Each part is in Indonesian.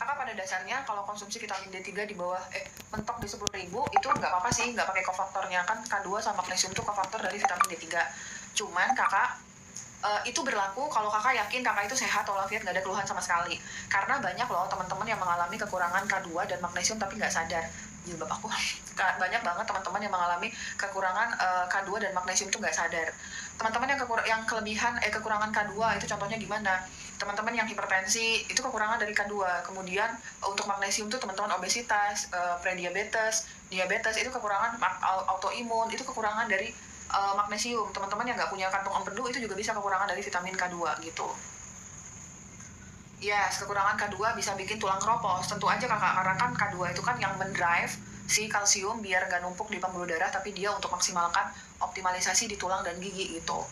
Kakak pada dasarnya kalau konsumsi vitamin D3 di bawah mentok di 10.000 itu nggak apa-apa sih, nggak pakai kofaktornya, kan K2 sama magnesium itu kofaktor dari vitamin D3. Cuman kakak itu berlaku kalau kakak yakin kakak itu sehat walafiat, nggak ada keluhan sama sekali. Karena banyak loh teman-teman yang mengalami kekurangan K2 dan magnesium tapi nggak sadar. Jilbab aku banyak banget teman-teman yang mengalami kekurangan K2 dan magnesium itu nggak sadar. Teman-teman yang kekurangan K2 itu contohnya gimana? Teman-teman yang hipertensi itu kekurangan dari K2. Kemudian untuk magnesium tuh teman-teman obesitas, prediabetes, diabetes itu kekurangan autoimun, itu kekurangan dari magnesium. Teman-teman yang nggak punya kantung empedu itu juga bisa kekurangan dari vitamin K2 gitu. Yes, kekurangan K2 bisa bikin tulang keropos. Tentu aja kakak, karena kan K2 itu kan yang mendrive si kalsium biar nggak numpuk di pembuluh darah, tapi dia untuk maksimalkan optimalisasi di tulang dan gigi gitu.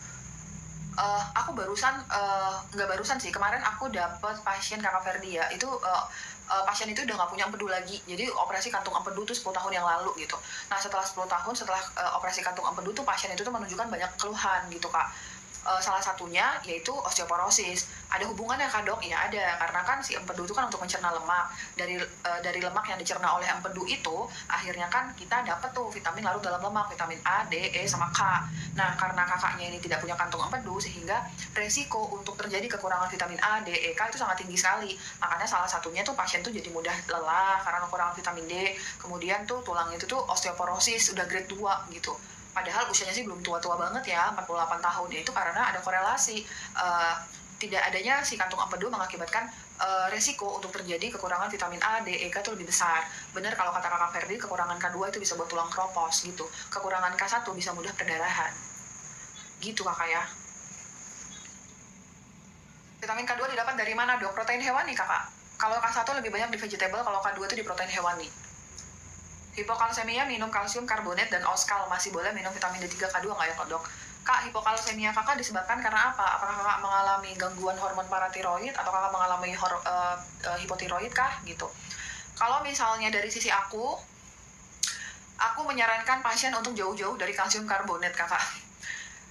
Aku nggak barusan sih, kemarin aku dapet pasien kakak Ferdi ya, itu pasien itu udah nggak punya empedu lagi, jadi operasi kantung empedu tuh 10 tahun yang lalu gitu. Nah setelah 10 tahun setelah operasi kantung empedu tuh pasien itu tuh menunjukkan banyak keluhan gitu kak. Salah satunya yaitu osteoporosis. Ada hubungannya kak dok? Ya ada, karena kan si empedu itu kan untuk mencerna lemak. Dari lemak yang dicerna oleh empedu itu, akhirnya kan kita dapat tuh vitamin larut dalam lemak, vitamin A, D, E, sama K. Nah karena kakaknya ini tidak punya kantung empedu, sehingga resiko untuk terjadi kekurangan vitamin A, D, E, K itu sangat tinggi sekali. Makanya salah satunya tuh pasien tuh jadi mudah lelah karena kekurangan vitamin D. Kemudian tuh tulang itu tuh osteoporosis, udah grade 2 gitu. Padahal usianya sih belum tua-tua banget ya, 48 tahun. Ya itu karena ada korelasi tidak adanya si kantung empedu mengakibatkan resiko untuk terjadi kekurangan vitamin A, D, E, K itu lebih besar. Benar kalau kata kakak Ferdi, kekurangan K2 itu bisa buat tulang keropos gitu. Kekurangan K1 bisa mudah perdarahan. Gitu kakak ya. Vitamin K2 didapat dari mana dok? Protein hewani kakak. Kalau K1 lebih banyak di vegetable, kalau K2 itu di protein hewani. Hipokalsemia minum kalsium karbonat dan oskal, masih boleh minum vitamin D3 K2 nggak ya dok? Kak, hipokalsemia kakak disebabkan karena apa? Apakah kakak mengalami gangguan hormon paratiroid atau kakak mengalami hipotiroid kah gitu? Kalau misalnya dari sisi aku menyarankan pasien untuk jauh-jauh dari kalsium karbonat kakak.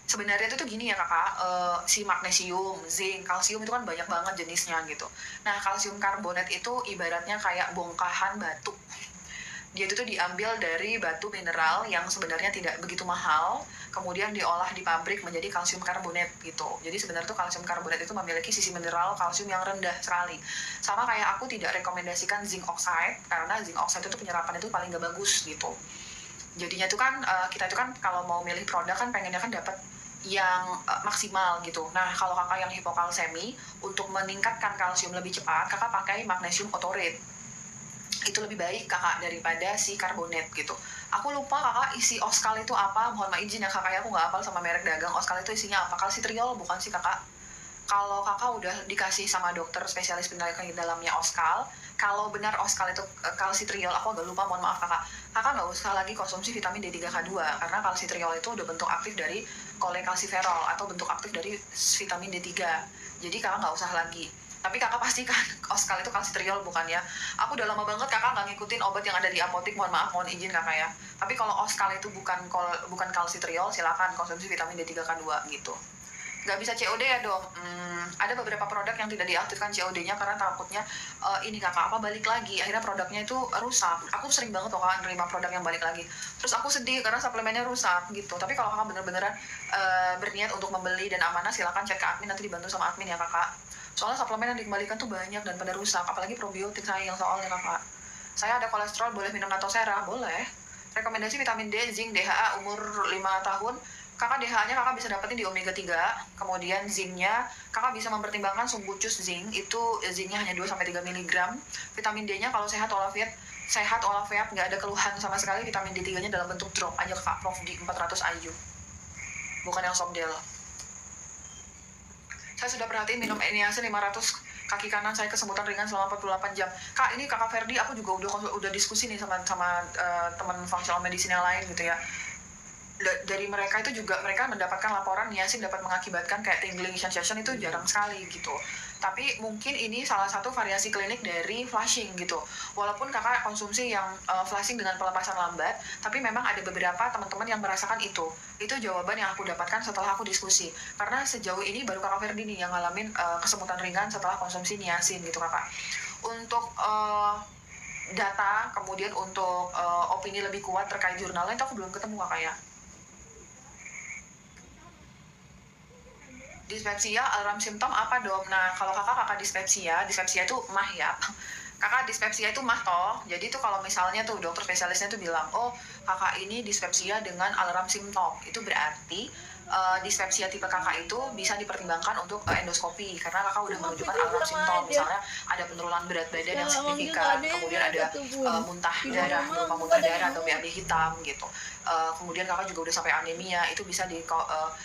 Sebenarnya itu tuh gini ya kakak, si magnesium, zinc, kalsium itu kan banyak banget jenisnya gitu. Nah kalsium karbonat itu ibaratnya kayak bongkahan batu. Dia itu tuh diambil dari batu mineral yang sebenarnya tidak begitu mahal, kemudian diolah di pabrik menjadi kalsium karbonat gitu. Jadi sebenarnya tuh kalsium karbonat itu memiliki sisi mineral kalsium yang rendah sekali. Sama kayak aku tidak rekomendasikan zinc oxide, karena zinc oxide itu penyerapan itu paling gak bagus gitu. Jadinya tuh kan kita itu kan kalau mau milih produk kan pengennya kan dapat yang maksimal gitu. Nah kalau kakak yang hipokalsemi, untuk meningkatkan kalsium lebih cepat, kakak pakai magnesium otorate. Itu lebih baik kakak daripada si karbonat gitu. Aku lupa kakak isi oskal itu apa, mohon maaf izin ya kakak, aku nggak hafal sama merek dagang. Oskal itu isinya apa? Kalsitriol bukan sih kakak? Kalau kakak udah dikasih sama dokter spesialis penyakit dalamnya oskal, kalau benar oskal itu kalsitriol, aku agak lupa, mohon maaf kakak. Kakak nggak usah lagi konsumsi vitamin D3K2, karena kalsitriol itu udah bentuk aktif dari kolekalsiferol atau bentuk aktif dari vitamin D3. Jadi kakak nggak usah lagi. Tapi kakak pastikan oskal itu kalsitriol bukan ya. Aku udah lama banget kakak nggak ngikutin obat yang ada di apotik, mohon maaf, mohon izin kakak ya. Tapi kalau oskal itu bukan kalsitriol, silakan konsumsi vitamin D3K2 gitu. Nggak bisa COD ya dong. Ada beberapa produk yang tidak diaktifkan COD-nya karena takutnya ini kakak balik lagi, akhirnya produknya itu rusak. Aku sering banget loh kakak nerima produk yang balik lagi, terus aku sedih karena suplemennya rusak gitu. Tapi kalau kakak bener-beneran berniat untuk membeli dan amanah, silakan cek ke admin, nanti dibantu sama admin ya kakak. Soalnya suplemen yang dikembalikan tuh banyak dan pada rusak, apalagi probiotik sayang soalnya kakak. Saya ada kolesterol, boleh minum natosera? Boleh. Rekomendasi vitamin D, zinc, DHA umur 5 tahun. Kakak DHA-nya kakak bisa dapetin di omega 3. Kemudian zinc-nya kakak bisa mempertimbangkan sumbucus zinc, itu zinc-nya hanya 2-3 mg. Vitamin D-nya kalau sehat walafiat, nggak ada keluhan sama sekali, vitamin D3-nya dalam bentuk drop aja kakak, Prof di 400 IU. Bukan yang Sobdel. Saya sudah perhatiin minum niacin 500, kaki kanan saya kesemutan ringan selama 48 jam. Kak, ini kakak Ferdi, aku juga udah diskusi nih sama teman functional medicine yang lain gitu ya. Dari mereka itu juga, mereka mendapatkan laporan niacin dapat mengakibatkan kayak tingling sensation itu jarang sekali gitu. Tapi mungkin ini salah satu variasi klinik dari flushing gitu. Walaupun kakak konsumsi yang flushing dengan pelepasan lambat, tapi memang ada beberapa teman-teman yang merasakan itu. Itu jawaban yang aku dapatkan setelah aku diskusi. Karena sejauh ini baru kakak Ferdi nih yang ngalamin kesemutan ringan setelah konsumsi niacin gitu kakak. untuk data, kemudian untuk opini lebih kuat terkait jurnalnya itu aku belum ketemu kakak ya. Dispepsia, alarm simptom apa dong? Nah, kalau kakak dispepsia itu mah ya. Kakak dispepsia itu mah toh. Jadi tuh kalau misalnya tuh dokter spesialisnya tuh bilang, oh kakak ini dispepsia dengan alarm simptom, itu berarti dispepsia tipe kakak itu bisa dipertimbangkan untuk endoskopi karena kakak udah menunjukkan alarm simptom, misalnya ada penurunan berat badan yang signifikan, kemudian ada muntah darah, berupa muntah darah atau BAB hitam gitu. Kemudian kakak juga udah sampai anemia, itu bisa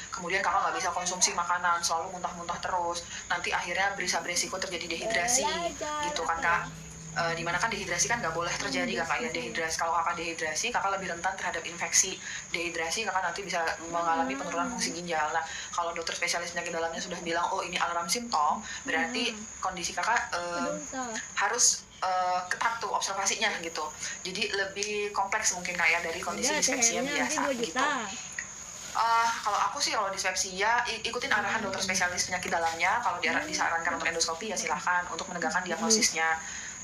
kemudian kakak nggak bisa konsumsi makanan, selalu muntah-muntah terus, nanti akhirnya berisiko terjadi dehidrasi gitu kan kak. Dimana kan dehidrasi kan nggak boleh terjadi kakak ya. Dehidrasi, kalau kakak dehidrasi kakak lebih rentan terhadap infeksi. Dehidrasi kakak nanti bisa mengalami penurunan fungsi ginjal. Nah, kalau dokter spesialis penyakit dalamnya sudah bilang oh ini alarm simptom, berarti kondisi kakak harus ketat tuh observasinya gitu. Jadi lebih kompleks mungkin kayak dari kondisi dispepsia biasa gitu. Kalau aku sih kalau dispepsia ikutin arahan dokter spesialis penyakit dalamnya. Kalau disarankan untuk endoskopi ya silahkan untuk menegakkan diagnosisnya.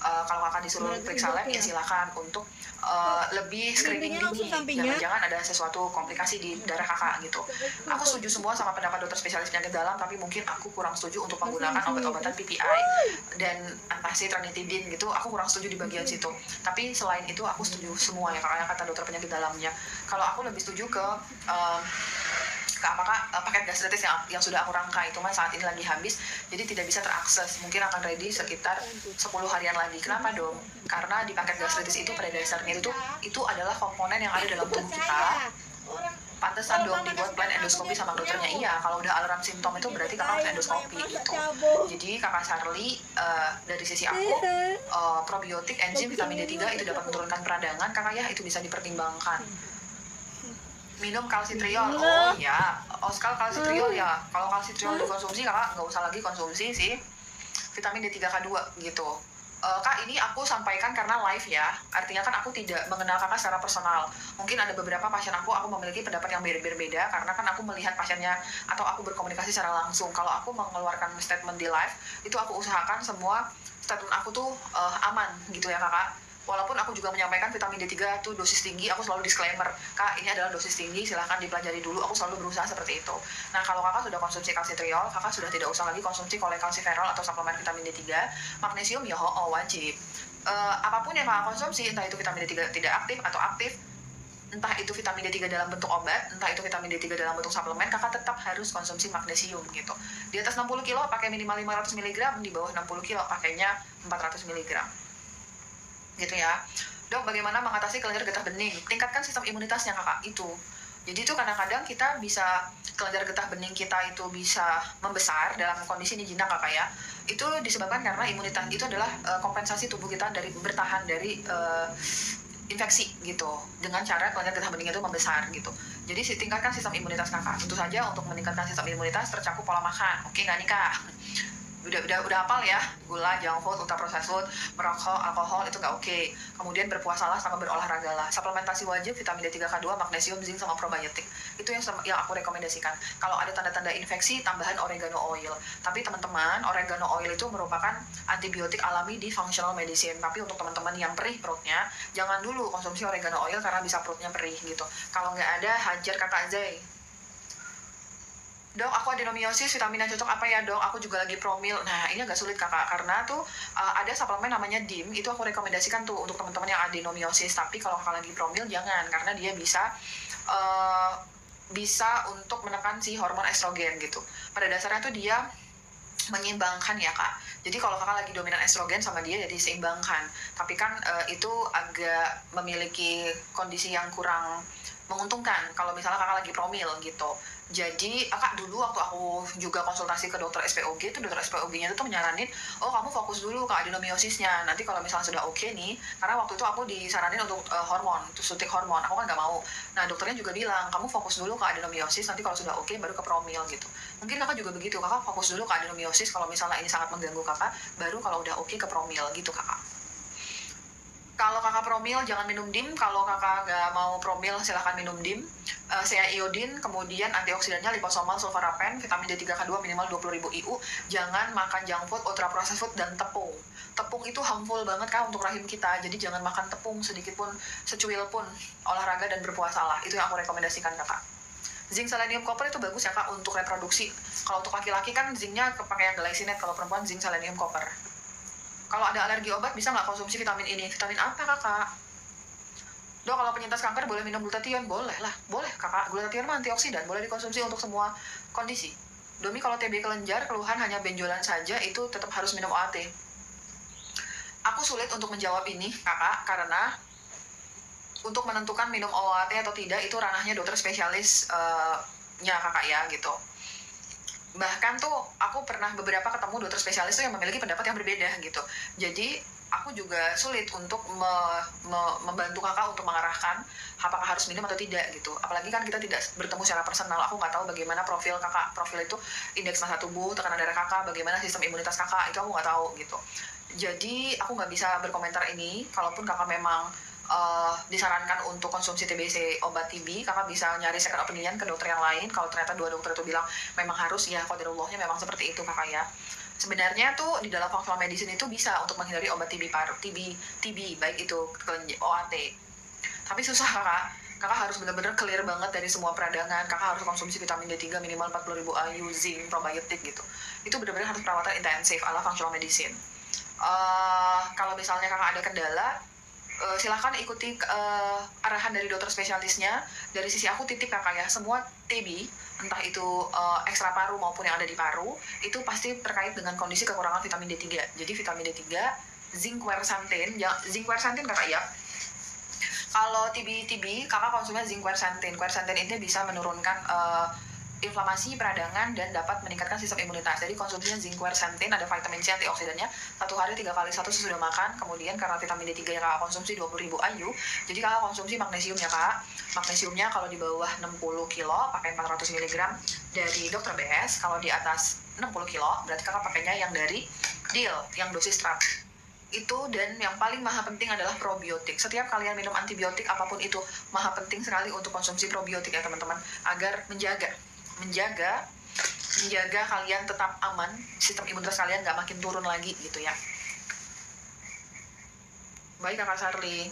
Kalau kakak disuruh periksa lab ya silahkan untuk lebih screening dini, jangan-jangan ada sesuatu komplikasi di darah kakak gitu. Aku setuju semua sama pendapat dokter spesialis penyakit dalam, tapi mungkin aku kurang setuju untuk menggunakan obat-obatan PPI dan antacid, ranitidin gitu. Aku kurang setuju di bagian situ. Tapi selain itu aku setuju semua ya kata dokter penyakit dalamnya. Kalau aku lebih setuju ke apakah paket gastritis yang sudah aku rangkai itu saat ini lagi habis, jadi tidak bisa terakses, mungkin akan ready sekitar 10 harian lagi. Kenapa dong? Karena di paket gastritis itu pada dasarnya itu adalah komponen yang ada dalam tubuh kita. Pantesan dong dibuat plan endoskopi sama dokternya. Iya, kalau udah alarm simptom itu berarti kakak harus endoskopi gitu. Jadi kakak Charlie, dari sisi aku probiotik, enzim, vitamin D3 itu dapat menurunkan peradangan kakak ya, itu bisa dipertimbangkan. Minum kalsitriol, oh ya, oskal kalsitriol ya. Kalau kalsitriol dikonsumsi kakak nggak usah lagi konsumsi sih vitamin D3K2 gitu. Kak, ini aku sampaikan karena live ya, artinya kan aku tidak mengenal kakak secara personal. Mungkin ada beberapa pasien aku memiliki pendapat yang berbeda karena kan aku melihat pasiennya atau aku berkomunikasi secara langsung. Kalau aku mengeluarkan statement di live, itu aku usahakan semua statement aku tuh aman gitu ya kakak. Walaupun aku juga menyampaikan vitamin D3 itu dosis tinggi, aku selalu disclaimer, kak ini adalah dosis tinggi, silahkan dipelajari dulu, aku selalu berusaha seperti itu. Nah, kalau kakak sudah konsumsi kalsitriol, kakak sudah tidak usah lagi konsumsi kolekalsiferol atau suplemen vitamin D3. Magnesium ya wajib. Apapun yang kakak konsumsi, entah itu vitamin D3 tidak aktif atau aktif, entah itu vitamin D3 dalam bentuk obat, entah itu vitamin D3 dalam bentuk suplemen, kakak tetap harus konsumsi magnesium gitu. Di atas 60 kilo pakai minimal 500 mg, di bawah 60 kilo pakainya 400 mg. Gitu ya. Dok, bagaimana mengatasi kelenjar getah bening? Tingkatkan sistem imunitasnya kakak itu. Jadi itu kadang-kadang kita bisa, kelenjar getah bening kita itu bisa membesar dalam kondisi ini jinak kakak ya. Itu disebabkan karena imunitas itu adalah kompensasi tubuh kita dari bertahan dari infeksi gitu, dengan cara kelenjar getah bening itu membesar gitu. Jadi tingkatkan sistem imunitas kakak. Tentu saja untuk meningkatkan sistem imunitas tercakup pola makan. Oke nggak nih kak? Udah hafal ya, gula, junk food, ultra processed food, merokok, alkohol itu nggak oke. Kemudian berpuasalah sama berolahraga lah. Suplementasi wajib vitamin D3K2, magnesium, zinc sama probiotik. Itu yang aku rekomendasikan. Kalau ada tanda-tanda infeksi, tambahan oregano oil. Tapi teman-teman, oregano oil itu merupakan antibiotik alami di functional medicine. Tapi untuk teman-teman yang perih perutnya, jangan dulu konsumsi oregano oil karena bisa perutnya perih gitu. Kalau nggak ada, hajar kakak Zay. Dok, aku adenomiosis, vitamin yang cocok apa ya dok? Aku juga lagi promil. Nah, ini agak sulit kakak, karena tuh ada suplemen namanya DIM, itu aku rekomendasikan tuh untuk teman-teman yang adenomiosis. Tapi kalau kakak lagi promil, jangan, karena dia bisa untuk menekan si hormon estrogen gitu. Pada dasarnya tuh dia menyeimbangkan ya kak. Jadi kalau kakak lagi dominan estrogen sama dia jadi seimbangkan. Tapi kan itu agak memiliki kondisi yang kurang menguntungkan kalau misalnya kakak lagi promil gitu. Jadi kak dulu waktu aku juga konsultasi ke dokter SPOG, itu dokter SPOG-nya itu tuh menyaranin, oh kamu fokus dulu ke adenomiosisnya, nanti kalau misalnya sudah oke nih, karena waktu itu aku disaranin untuk hormon, untuk suntik hormon, aku kan nggak mau. Nah dokternya juga bilang, kamu fokus dulu ke adenomiosis, nanti kalau sudah oke baru ke promil gitu. Mungkin kakak juga begitu, kakak fokus dulu ke adenomiosis, kalau misalnya ini sangat mengganggu kakak, baru kalau udah oke ke promil gitu kakak. Kalau kakak promil jangan minum DIM, kalau kakak nggak mau promil silahkan minum DIM. CA iodin, kemudian antioksidannya liposomal sulforapen, vitamin D3 K2 minimal 20.000 IU. Jangan makan junk food, ultra processed food, dan tepung. Tepung itu harmful banget kak untuk rahim kita, jadi jangan makan tepung sedikit pun, secuil pun, olahraga dan berpuasalah. Itu yang aku rekomendasikan kakak. Zinc, selenium, copper itu bagus ya kak untuk reproduksi. Kalau untuk laki-laki kan zincnya pakai yang glycinate, kalau perempuan zinc, selenium, copper. Kalau ada alergi obat bisa nggak konsumsi vitamin ini? Vitamin apa kakak? Dok, kalau penyintas kanker boleh minum glutathione? Boleh lah, boleh kakak. Glutathione mah antioksidan, boleh dikonsumsi untuk semua kondisi. Domi kalau TB kelenjar, keluhan hanya benjolan saja, itu tetap harus minum OAT. Aku sulit untuk menjawab ini kakak, karena untuk menentukan minum OAT atau tidak, itu ranahnya dokter spesialis nya kakak ya, gitu. Bahkan tuh aku pernah beberapa ketemu dokter spesialis tuh yang memiliki pendapat yang berbeda gitu. Jadi aku juga sulit untuk membantu kakak untuk mengarahkan apakah harus minum atau tidak gitu. Apalagi kan kita tidak bertemu secara personal. Aku nggak tahu bagaimana profil kakak. Profil itu indeks massa tubuh, tekanan darah kakak, bagaimana sistem imunitas kakak, itu aku nggak tahu gitu. Jadi aku nggak bisa berkomentar ini. Kalaupun kakak memang disarankan untuk konsumsi TBC obat TB, kakak bisa nyari second opinion ke dokter yang lain. Kalau ternyata dua dokter itu bilang memang harus, ya qadarullahnya memang seperti itu kakak ya. Sebenarnya tuh di dalam functional medicine itu bisa untuk menghindari obat TB baik itu OAT. Tapi susah kakak harus benar-benar clear banget dari semua peradangan. Kakak harus konsumsi vitamin D3 minimal 40.000 IU, zinc, probiotik gitu. Itu benar-benar harus perawatan intensif ala functional medicine. Kalau misalnya kakak ada kendala, silahkan ikuti arahan dari dokter spesialisnya. Dari sisi aku titip kakak ya, semua TB, entah itu ekstra paru maupun yang ada di paru, itu pasti terkait dengan kondisi kekurangan vitamin D3. Jadi vitamin D3, zinc quercetin kakak ya. Kalau TB kakak konsumnya zinc quercetin. Quercetin ini bisa menurunkan inflamasi peradangan dan dapat meningkatkan sistem imunitas. Jadi konsumsinya zinc quercetin, ada vitamin C antioksidannya, 1 hari 3 kali 1 sesudah makan. Kemudian karena vitamin D3 yang kakak konsumsi 20.000 IU, jadi kakak konsumsi magnesium ya kak. Magnesiumnya kalau di bawah 60 kilo pakai 400 mg dari dokter BS. Kalau di atas 60 kilo berarti kakak pakainya yang dari DIL, yang dosis strap itu. Dan yang paling maha penting adalah probiotik. Setiap kalian minum antibiotik apapun itu, maha penting sekali untuk konsumsi probiotik ya teman-teman, agar menjaga kalian tetap aman, sistem imunitas kalian nggak makin turun lagi gitu ya. Baik kakak Sarli.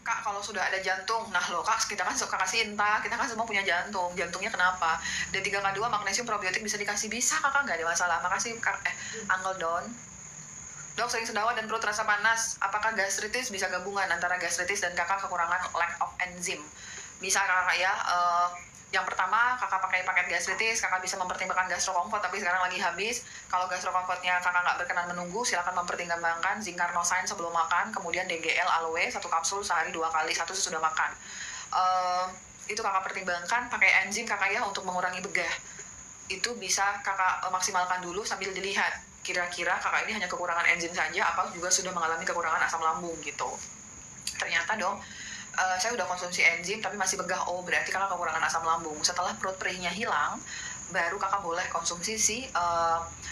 Kak, kalau sudah ada jantung, nah loh kak, kita kan suka kasih Sinta, kita kan semua punya jantung. Jantungnya kenapa? D3K2 magnesium probiotik bisa dikasih? Bisa kakak, nggak ada masalah. Makasih kak, Uncle Don. Dok, sering sedawa dan perut terasa panas. Apakah gastritis? Bisa gabungan antara gastritis dan kakak kekurangan lack of enzim. Bisa kakak ya. Yang pertama, kakak pakai paket gastritis, kakak bisa mempertimbangkan Gastro Comfort, tapi sekarang lagi habis. Kalau Gastro Comfortnya kakak nggak berkenan menunggu, silakan mempertimbangkan Zinc Carnosine sebelum makan, kemudian DGL Aloe 1 kapsul sehari 2 kali, 1 sesudah makan. Itu kakak pertimbangkan, pakai enzim kakak ya untuk mengurangi begah. Itu bisa kakak maksimalkan dulu sambil dilihat kira-kira kakak ini hanya kekurangan enzim saja apa juga sudah mengalami kekurangan asam lambung gitu. Ternyata dong, saya udah konsumsi enzim tapi masih begah. Oh, berarti kakak kekurangan asam lambung. Setelah perut perihnya hilang, baru kakak boleh konsumsi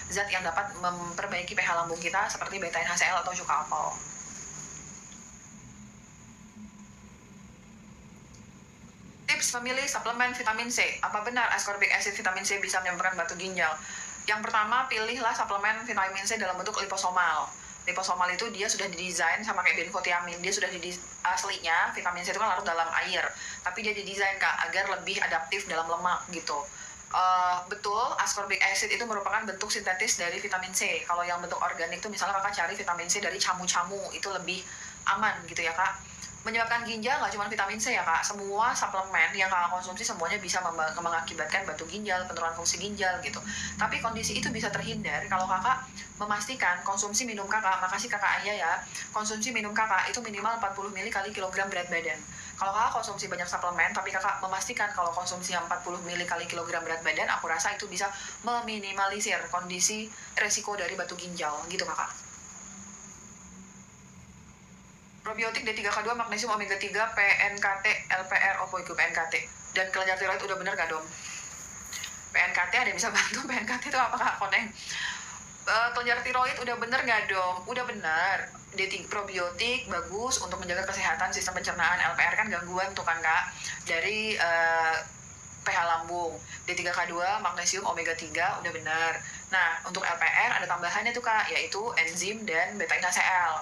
zat yang dapat memperbaiki pH lambung kita seperti beta NaCl atau cuka apel. Tips memilih suplemen vitamin C. Apa benar ascorbic acid vitamin C bisa menyebabkan batu ginjal? Yang pertama, pilihlah suplemen vitamin C dalam bentuk liposomal. Liposomal itu dia sudah didesain sama kayak benfotiamin. Dia sudah aslinya vitamin C itu kan larut dalam air, tapi dia didesain kak agar lebih adaptif dalam lemak gitu. Betul, ascorbic acid itu merupakan bentuk sintetis dari vitamin C. Kalau yang bentuk organik itu misalnya kakak cari vitamin C dari camu-camu, itu lebih aman gitu ya kak. Menyebabkan ginjal nggak cuma vitamin C ya kak, semua suplemen yang kakak konsumsi semuanya bisa mengakibatkan batu ginjal, penurunan fungsi ginjal gitu. Tapi kondisi itu bisa terhindar kalau kakak memastikan konsumsi minum kakak, makasih kakak Ayah ya, konsumsi minum kakak itu minimal 40 ml kali kilogram berat badan. Kalau kakak konsumsi banyak suplemen, tapi kakak memastikan kalau konsumsi yang 40 ml kali kilogram berat badan, aku rasa itu bisa meminimalisir kondisi resiko dari batu ginjal gitu kakak. Probiotik D3K2 magnesium omega 3 PNKT LPR itu PNKT dan kelenjar tiroid udah bener gak dong? PNKT ada yang bisa bantu? PNKT itu apa kak Koneng? kelenjar tiroid udah bener nggak dong? Udah bener. Probiotik bagus untuk menjaga kesehatan sistem pencernaan. LPR kan gangguan tuh kan kak, dari pH lambung. D3K2, magnesium, omega 3 udah benar. Nah, untuk LPR ada tambahannya tuh kak, yaitu enzim dan beta NaCl.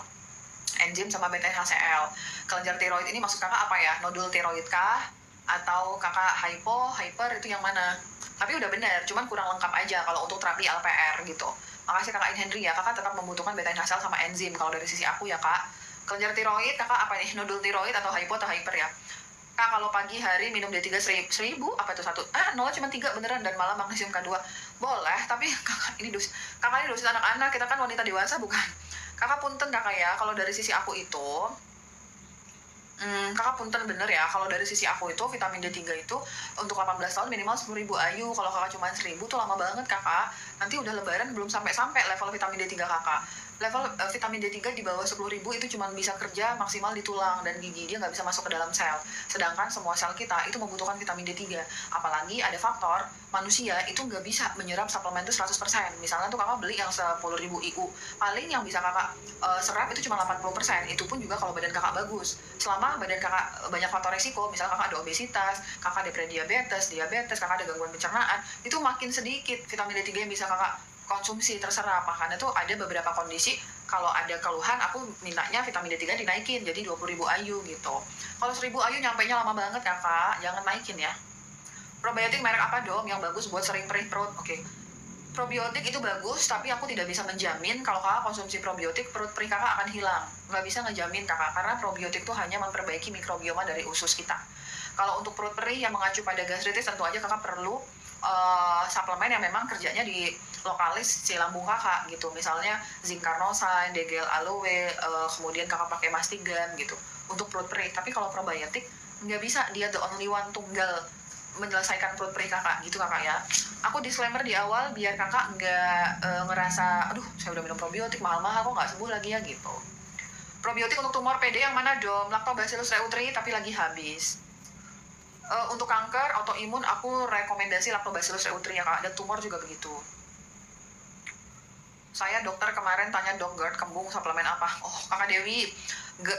Enzim sama beta NaCl. Kelenjar tiroid ini maksud kakak apa ya? Nodul tiroid kah? Atau kakak hyper itu yang mana? Tapi udah benar, cuman kurang lengkap aja kalau untuk terapi LPR gitu. Makasih kakak Henry ya, kakak tetap membutuhkan beta NaCl sama enzim kalau dari sisi aku ya kak. Kelenjar tiroid kakak apa nih? Nodul tiroid atau hyper ya? Kak, kalau pagi hari minum D3 1000, apa itu satu? 0 cuma 3 beneran, dan malam magnesium K2. Boleh, tapi kakak ini dosis anak-anak, kita kan wanita dewasa bukan? Kakak punten kakak ya, kalau dari sisi aku itu, kakak punten bener ya, kalau dari sisi aku itu vitamin D3 itu untuk 18 tahun minimal 10.000 IU. Kalau kakak cuma 1.000 tuh lama banget kakak. Nanti udah lebaran belum sampai level vitamin D3 kakak. Level vitamin D3 di bawah 10.000 itu cuma bisa kerja maksimal di tulang dan gigi, dia nggak bisa masuk ke dalam sel. Sedangkan semua sel kita itu membutuhkan vitamin D3. Apalagi ada faktor manusia itu nggak bisa menyerap suplemen itu 100%. Misalnya tuh kakak beli yang 10.000 IU, paling yang bisa kakak serap itu cuma 80%. Itu pun juga kalau badan kakak bagus. Selama badan kakak banyak faktor resiko, misalnya kakak ada obesitas, kakak ada prediabetes, diabetes, kakak ada gangguan pencernaan, itu makin sedikit vitamin D3 yang bisa kakak konsumsi, terserah apa. Karena tuh ada beberapa kondisi kalau ada keluhan aku mintanya vitamin D3 dinaikin jadi 20.000 IU gitu. Kalau 1.000 IU nyampainya lama banget kakak, jangan naikin ya. Probiotik merek apa dong yang bagus buat sering perih perut? Oke. Probiotik itu bagus, tapi aku tidak bisa menjamin kalau kakak konsumsi probiotik perut perih kakak akan hilang. Nggak bisa ngejamin kakak, karena probiotik itu hanya memperbaiki mikrobioma dari usus kita. Kalau untuk perut perih yang mengacu pada gastritis, tentu aja kakak perlu suplemen yang memang kerjanya di lokalis si lambung kakak gitu. Misalnya zinc carnosine, degel aloe, kemudian kakak pakai mastigan gitu untuk perut perih. Tapi kalau probiotik nggak bisa, dia the only one tunggal menyelesaikan perut perih kakak gitu kakak ya. Aku disclaimer di awal biar kakak nggak ngerasa aduh saya udah minum probiotik mahal-mahal kok nggak sembuh lagi ya gitu. Probiotik untuk tumor PD yang mana dong? Lactobacillus reuteri tapi lagi habis. Untuk kanker autoimun aku rekomendasi Lactobacillus reuteri ya kak, dan tumor juga begitu. Saya dokter kemarin tanya dok GERD kembung suplemen apa? Oh kakak Dewi,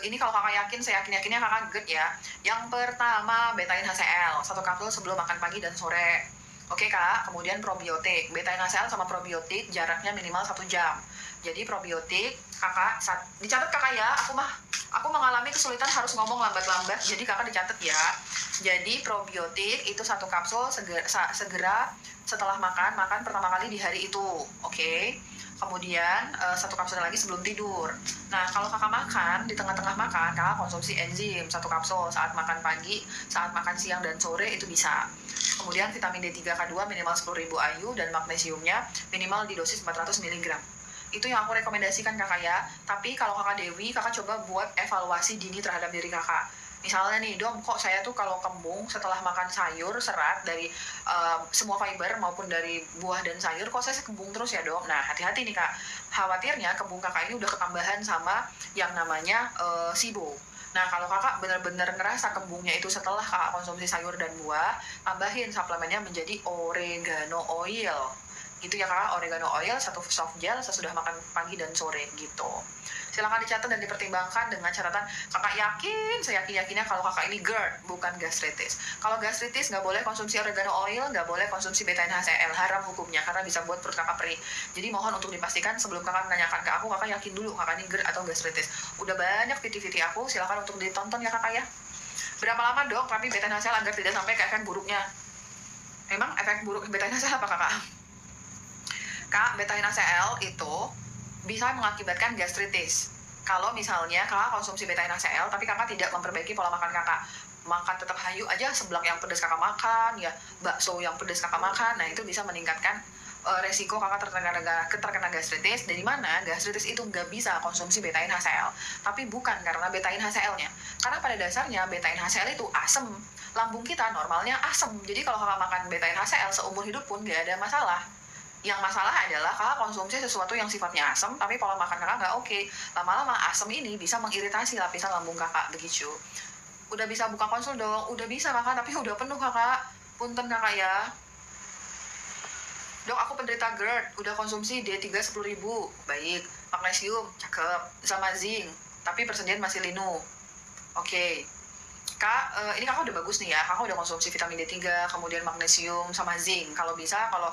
ini kalau kakak yakin, saya yakin-yakinnya kakak GERD ya. Yang pertama betain HCl, 1 kapsul sebelum makan pagi dan sore. Oke kak, kemudian probiotik, betain HCl sama probiotik jaraknya minimal 1 jam. Jadi probiotik kakak, dicatat kakak ya, aku mengalami kesulitan harus ngomong lambat-lambat, jadi kakak dicatat ya. Jadi probiotik itu 1 kapsul segera setelah makan pertama kali di hari itu, oke? Kemudian 1 kapsul lagi sebelum tidur. Nah kalau kakak makan, di tengah-tengah makan, kakak konsumsi enzim 1 kapsul saat makan pagi, saat makan siang dan sore itu bisa. Kemudian vitamin D3K2 minimal 10.000 IU dan magnesiumnya minimal di dosis 400 mg. Itu yang aku rekomendasikan kakak ya. Tapi kalau kakak Dewi, kakak coba buat evaluasi dini terhadap diri kakak. Misalnya nih, dong, kok saya tuh kalau kembung setelah makan sayur, serat dari semua fiber maupun dari buah dan sayur, kok saya kembung terus ya dong? Nah, hati-hati nih kak. Khawatirnya kembung kakak ini udah ketambahan sama yang namanya SIBO. Nah, kalau kakak benar-benar ngerasa kembungnya itu setelah kakak konsumsi sayur dan buah, tambahin suplemennya menjadi oregano oil. Gitu ya kak, oregano oil 1 soft gel sesudah makan pagi dan sore gitu. Silakan dicatat dan dipertimbangkan dengan catatan kakak yakin, saya yakin-yakinnya kalau kakak ini GERD, bukan gastritis. Kalau gastritis nggak boleh konsumsi oregano oil, nggak boleh konsumsi beta NaCl, haram hukumnya karena bisa buat perut kakak perih. Jadi mohon untuk dipastikan sebelum kakak menanyakan ke aku, kakak yakin dulu kakak ini GERD atau gastritis. Udah banyak video-video aku, silakan untuk ditonton ya kakak ya. Berapa lama dok terapi beta NaCl agar tidak sampai ke efek buruknya? Memang efek buruk beta NaCl apa kakak? Kak, beta NaCl itu bisa mengakibatkan gastritis. Kalau misalnya kakak konsumsi beta NaCl, tapi kakak tidak memperbaiki pola makan kakak. Makan tetap hayu aja, seblak yang pedas kakak makan, ya bakso yang pedas kakak makan, nah itu bisa meningkatkan resiko kakak terkena gastritis. Dari mana gastritis itu nggak bisa konsumsi beta NaCl, tapi bukan karena beta NaCl-nya. Karena pada dasarnya beta NaCl itu asam. Lambung kita normalnya asam. Jadi kalau kakak makan beta NaCl seumur hidup pun nggak ada masalah. Yang masalah adalah kakak konsumsi sesuatu yang sifatnya asam, tapi pola makan kakak nggak oke. Lama-lama asam ini bisa mengiritasi lapisan lambung kakak, begitu. Udah bisa buka konsul dong? Udah bisa kakak, tapi udah penuh kakak. Punten kakak ya. Dok, aku penderita GERD, udah konsumsi D3 10.000, baik. Magnesium, cakep. Sama zinc, tapi persediaan masih linu. Oke. Kak, ini kakak udah bagus nih ya, kakak udah konsumsi vitamin D3, kemudian magnesium, sama zinc. Kalau bisa, kalau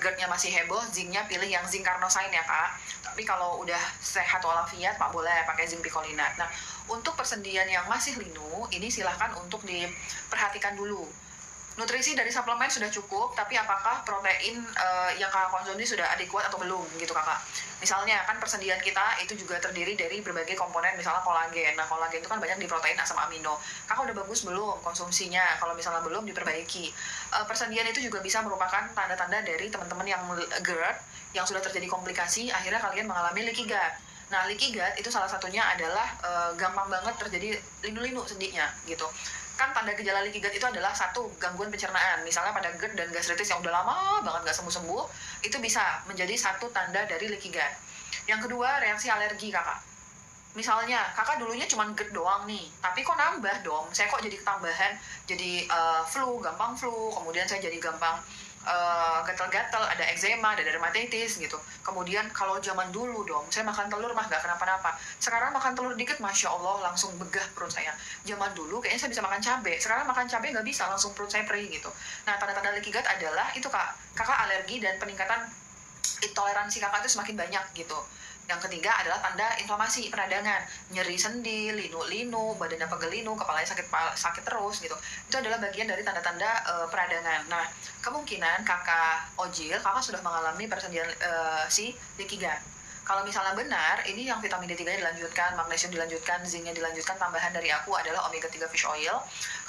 GERD-nya masih heboh, zinc-nya pilih yang zinc carnosine ya kak. Tapi kalau udah sehat walafiat, pak boleh pakai zinc picolinat. Nah, untuk persendian yang masih linu, ini silahkan untuk diperhatikan dulu. Nutrisi dari suplemen sudah cukup, tapi apakah protein yang kakak konsumsi sudah adekuat atau belum gitu kakak. Misalnya kan persendian kita itu juga terdiri dari berbagai komponen, misalnya kolagen. Nah kolagen itu kan banyak di protein asam amino. Kakak udah bagus belum konsumsinya? Kalau misalnya belum, diperbaiki. Persendian itu juga bisa merupakan tanda-tanda dari teman-teman yang GERD, yang sudah terjadi komplikasi, akhirnya kalian mengalami leaky gut. Nah, leaky gut itu salah satunya adalah gampang banget terjadi linu-linu sendinya gitu. Kan tanda gejala leaky gut itu adalah satu, gangguan pencernaan. Misalnya pada GERD dan gastritis yang udah lama banget nggak sembuh-sembuh, itu bisa menjadi satu tanda dari leaky gut. Yang kedua, reaksi alergi kakak. Misalnya, kakak dulunya cuma GERD doang nih, tapi kok nambah dong? Saya kok jadi ketambahan, jadi flu, gampang flu, kemudian saya jadi gampang gatal-gatal, ada eczema, ada dermatitis gitu. Kemudian kalau zaman dulu dong, saya makan telur mah nggak kenapa-napa. Sekarang makan telur dikit, masya Allah langsung begah perut saya. Zaman dulu kayaknya saya bisa makan cabai, sekarang makan cabai nggak bisa, langsung perut saya perih gitu. Nah, tanda-tanda leaky gut adalah itu kak, kakak alergi dan peningkatan intoleransi kakak itu semakin banyak gitu. Yang ketiga adalah tanda inflamasi peradangan, nyeri sendi, linu-linu, badannya pegel-linu, kepalanya sakit terus gitu. Itu adalah bagian dari tanda-tanda peradangan. Nah, kemungkinan kakak Ojil, kakak sudah mengalami persendian si leaky gut. Kalau misalnya benar, ini yang vitamin D3-nya dilanjutkan, magnesium dilanjutkan, zinc-nya dilanjutkan, tambahan dari aku adalah omega 3 fish oil.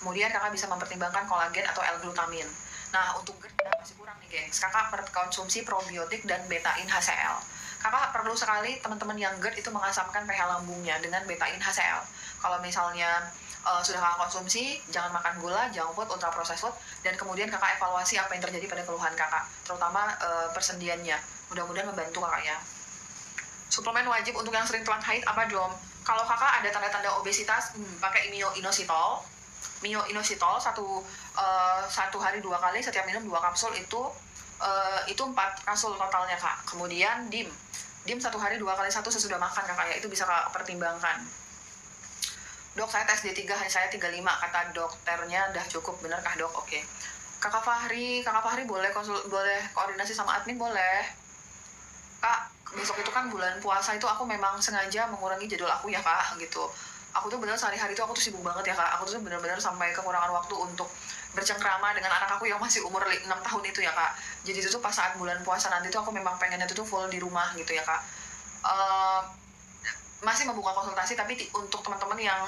Kemudian kakak bisa mempertimbangkan kolagen atau L-glutamin. Nah, untuk GERD masih kurang nih, gengs. Kakak konsumsi probiotik dan betain HCl. Kakak perlu sekali teman-teman yang GERD itu mengasamkan pH lambungnya dengan betain HCl. Kalau misalnya sudah kakak konsumsi, jangan makan gula, junk food, ultra processed food, dan kemudian kakak evaluasi apa yang terjadi pada keluhan kakak, terutama persendiannya. Mudah-mudahan membantu kakak ya. Suplemen wajib untuk yang sering telat haid apa dong? Kalau kakak ada tanda-tanda obesitas, pakai myo-inositol. Myo-inositol satu hari 2 kali, setiap minum 2 kapsul itu 4 kapsul totalnya kak. Kemudian DIM 1 hari 2 kali 1 sesudah makan kakak ya, itu bisa kakak pertimbangkan. Dok, saya tes D3 hanya saya 35, kata dokternya dah cukup, bener kah dok? Oke. Kakak Fahri boleh koordinasi sama admin, boleh. Kak, besok itu kan bulan puasa, itu aku memang sengaja mengurangi jadwal aku ya kak gitu. Aku tuh bener sehari-hari itu aku tuh sibuk banget ya kak. Aku tuh bener-bener sampai kekurangan waktu untuk bercengkrama dengan anak aku yang masih umur 6 tahun itu ya kak. Jadi itu tuh pas saat bulan puasa nanti tuh aku memang pengennya tuh full di rumah gitu ya kak. Masih membuka konsultasi, tapi untuk teman-teman yang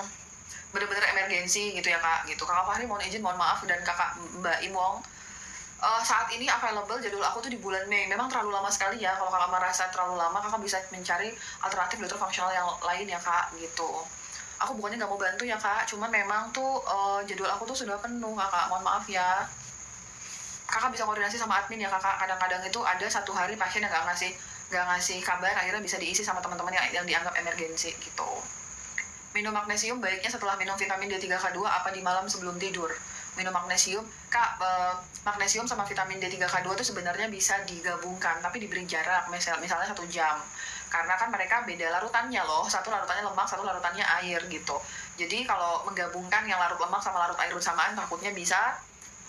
bener-bener emergensi gitu ya kak gitu. Kakak Fahri mohon izin, mohon maaf, dan kakak Mbak Imong, saat ini available jadwal aku tuh di bulan Mei. Memang terlalu lama sekali ya. Kalau kakak merasa terlalu lama, kakak bisa mencari alternatif dokter fungsional yang lain ya kak gitu. Aku bukannya nggak mau bantu ya kak, cuman memang tuh jadwal aku tuh sudah penuh kakak, mohon maaf ya. Kakak bisa koordinasi sama admin ya kakak. Kadang-kadang itu ada 1 hari pasien yang nggak ngasih kabar, akhirnya bisa diisi sama teman-teman yang dianggap emergensi gitu. Minum magnesium baiknya setelah minum vitamin D3K2 apa di malam sebelum tidur? Minum magnesium, kak, magnesium sama vitamin D3K2 itu sebenarnya bisa digabungkan, tapi diberi jarak, misalnya 1 jam. Karena kan mereka beda larutannya loh, satu larutannya lemak, satu larutannya air gitu. Jadi kalau menggabungkan yang larut lemak sama larut air bersamaan, takutnya bisa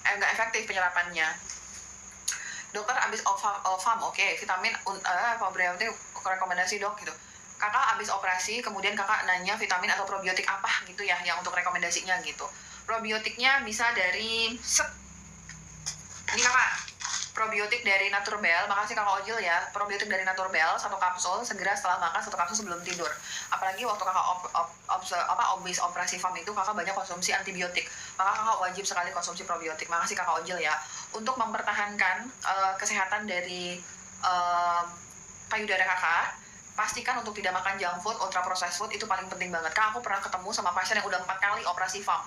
nggak efektif penyerapannya. Dokter abis OFAM, oke, vitamin probiotik rekomendasi dok gitu. Kakak abis operasi, kemudian kakak nanya vitamin atau probiotik apa gitu ya yang untuk rekomendasinya gitu. Probiotiknya bisa dari ini kakak, probiotik dari Naturbell. Makasih kakak Ojil ya. Probiotik dari Naturbell 1 kapsul segera setelah makan, 1 kapsul sebelum tidur. Apalagi waktu kakak obes operasi FAM itu kakak banyak konsumsi antibiotik, maka kakak wajib sekali konsumsi probiotik. Makasih kakak Ojil ya. Untuk mempertahankan kesehatan dari payudara kakak, pastikan untuk tidak makan junk food, ultra processed food, itu paling penting banget. Kak, aku pernah ketemu sama pasien yang udah 4 kali operasi FAM.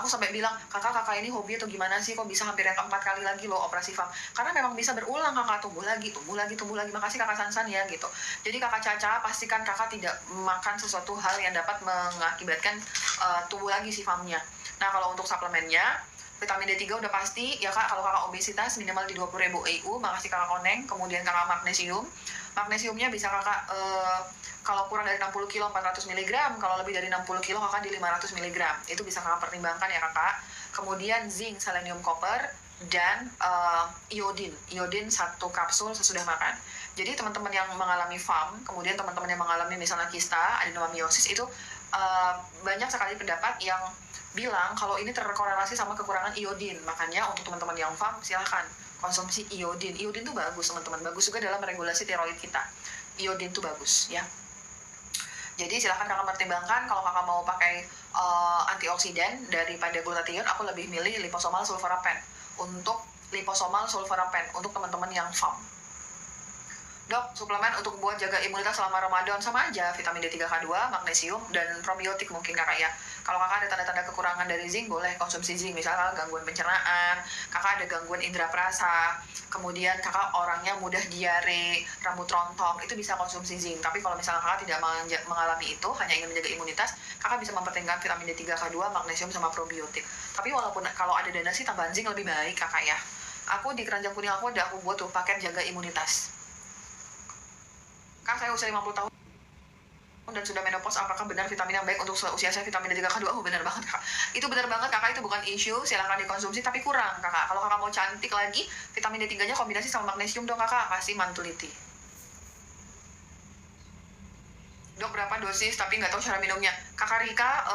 Aku sampai bilang, kakak ini hobi atau gimana sih, kok bisa hampir yang 4 kali lagi loh operasi FAM? Karena memang bisa berulang kakak, tumbuh lagi. Makasih kakak Sansan ya gitu. Jadi kakak Caca, pastikan kakak tidak makan sesuatu hal yang dapat mengakibatkan tumbuh lagi si FAM-nya. Nah, kalau untuk suplemennya, Vitamin D3 udah pasti ya kak, kalau kakak obesitas minimal di 20.000 IU. Makasih kakak Koneng. Kemudian kakak magnesium. Magnesiumnya bisa kakak kalau kurang dari 60 kilo 400 mg, kalau lebih dari 60 kilo kakak di 500 mg. Itu bisa kakak pertimbangkan ya kakak. Kemudian zinc, selenium, copper, dan iodin. Iodin 1 kapsul sesudah makan. Jadi teman-teman yang mengalami FAM, kemudian teman-teman yang mengalami misalnya kista, adenomamiosis, itu banyak sekali pendapat yang bilang kalau ini terkorelasi sama kekurangan iodin. Makanya untuk teman-teman yang FAM, silahkan konsumsi iodin. Iodin tuh bagus teman-teman, bagus juga dalam regulasi tiroid kita. Iodin tuh bagus ya. Jadi silahkan kakak pertimbangkan. Kalau kakak mau pakai antioksidan daripada glutathione, aku lebih milih liposomal sulforapen untuk liposomal sulforapen untuk teman-teman yang FAM. Dok, suplemen untuk buat jaga imunitas selama Ramadan sama aja, vitamin D3, K2, magnesium, dan probiotik mungkin kakak ya. Kalau kakak ada tanda-tanda kekurangan dari zinc, boleh konsumsi zinc. Misalnya gangguan pencernaan, kakak ada gangguan indera perasa, kemudian kakak orangnya mudah diare, rambut rontok, itu bisa konsumsi zinc. Tapi kalau misalnya kakak tidak mengalami itu, hanya ingin menjaga imunitas, kakak bisa mempertimbangkan vitamin D3, K2, magnesium, sama probiotik. Tapi walaupun kalau ada dana sih, tambahan zinc lebih baik kakak ya. Aku di keranjang kuning aku buat tuh paket jaga imunitas. Kak, saya usia 50 tahun dan sudah menopause, apakah benar vitamin yang baik untuk usia saya vitamin D3, K2? Oh, benar banget kak. Itu benar banget kakak, itu bukan isu, silahkan dikonsumsi, tapi kurang kakak. Kalau kakak mau cantik lagi, vitamin D3-nya kombinasi sama magnesium dong kakak, kasih mantuliti. Dok, berapa dosis tapi nggak tahu cara minumnya. Kakak Rika,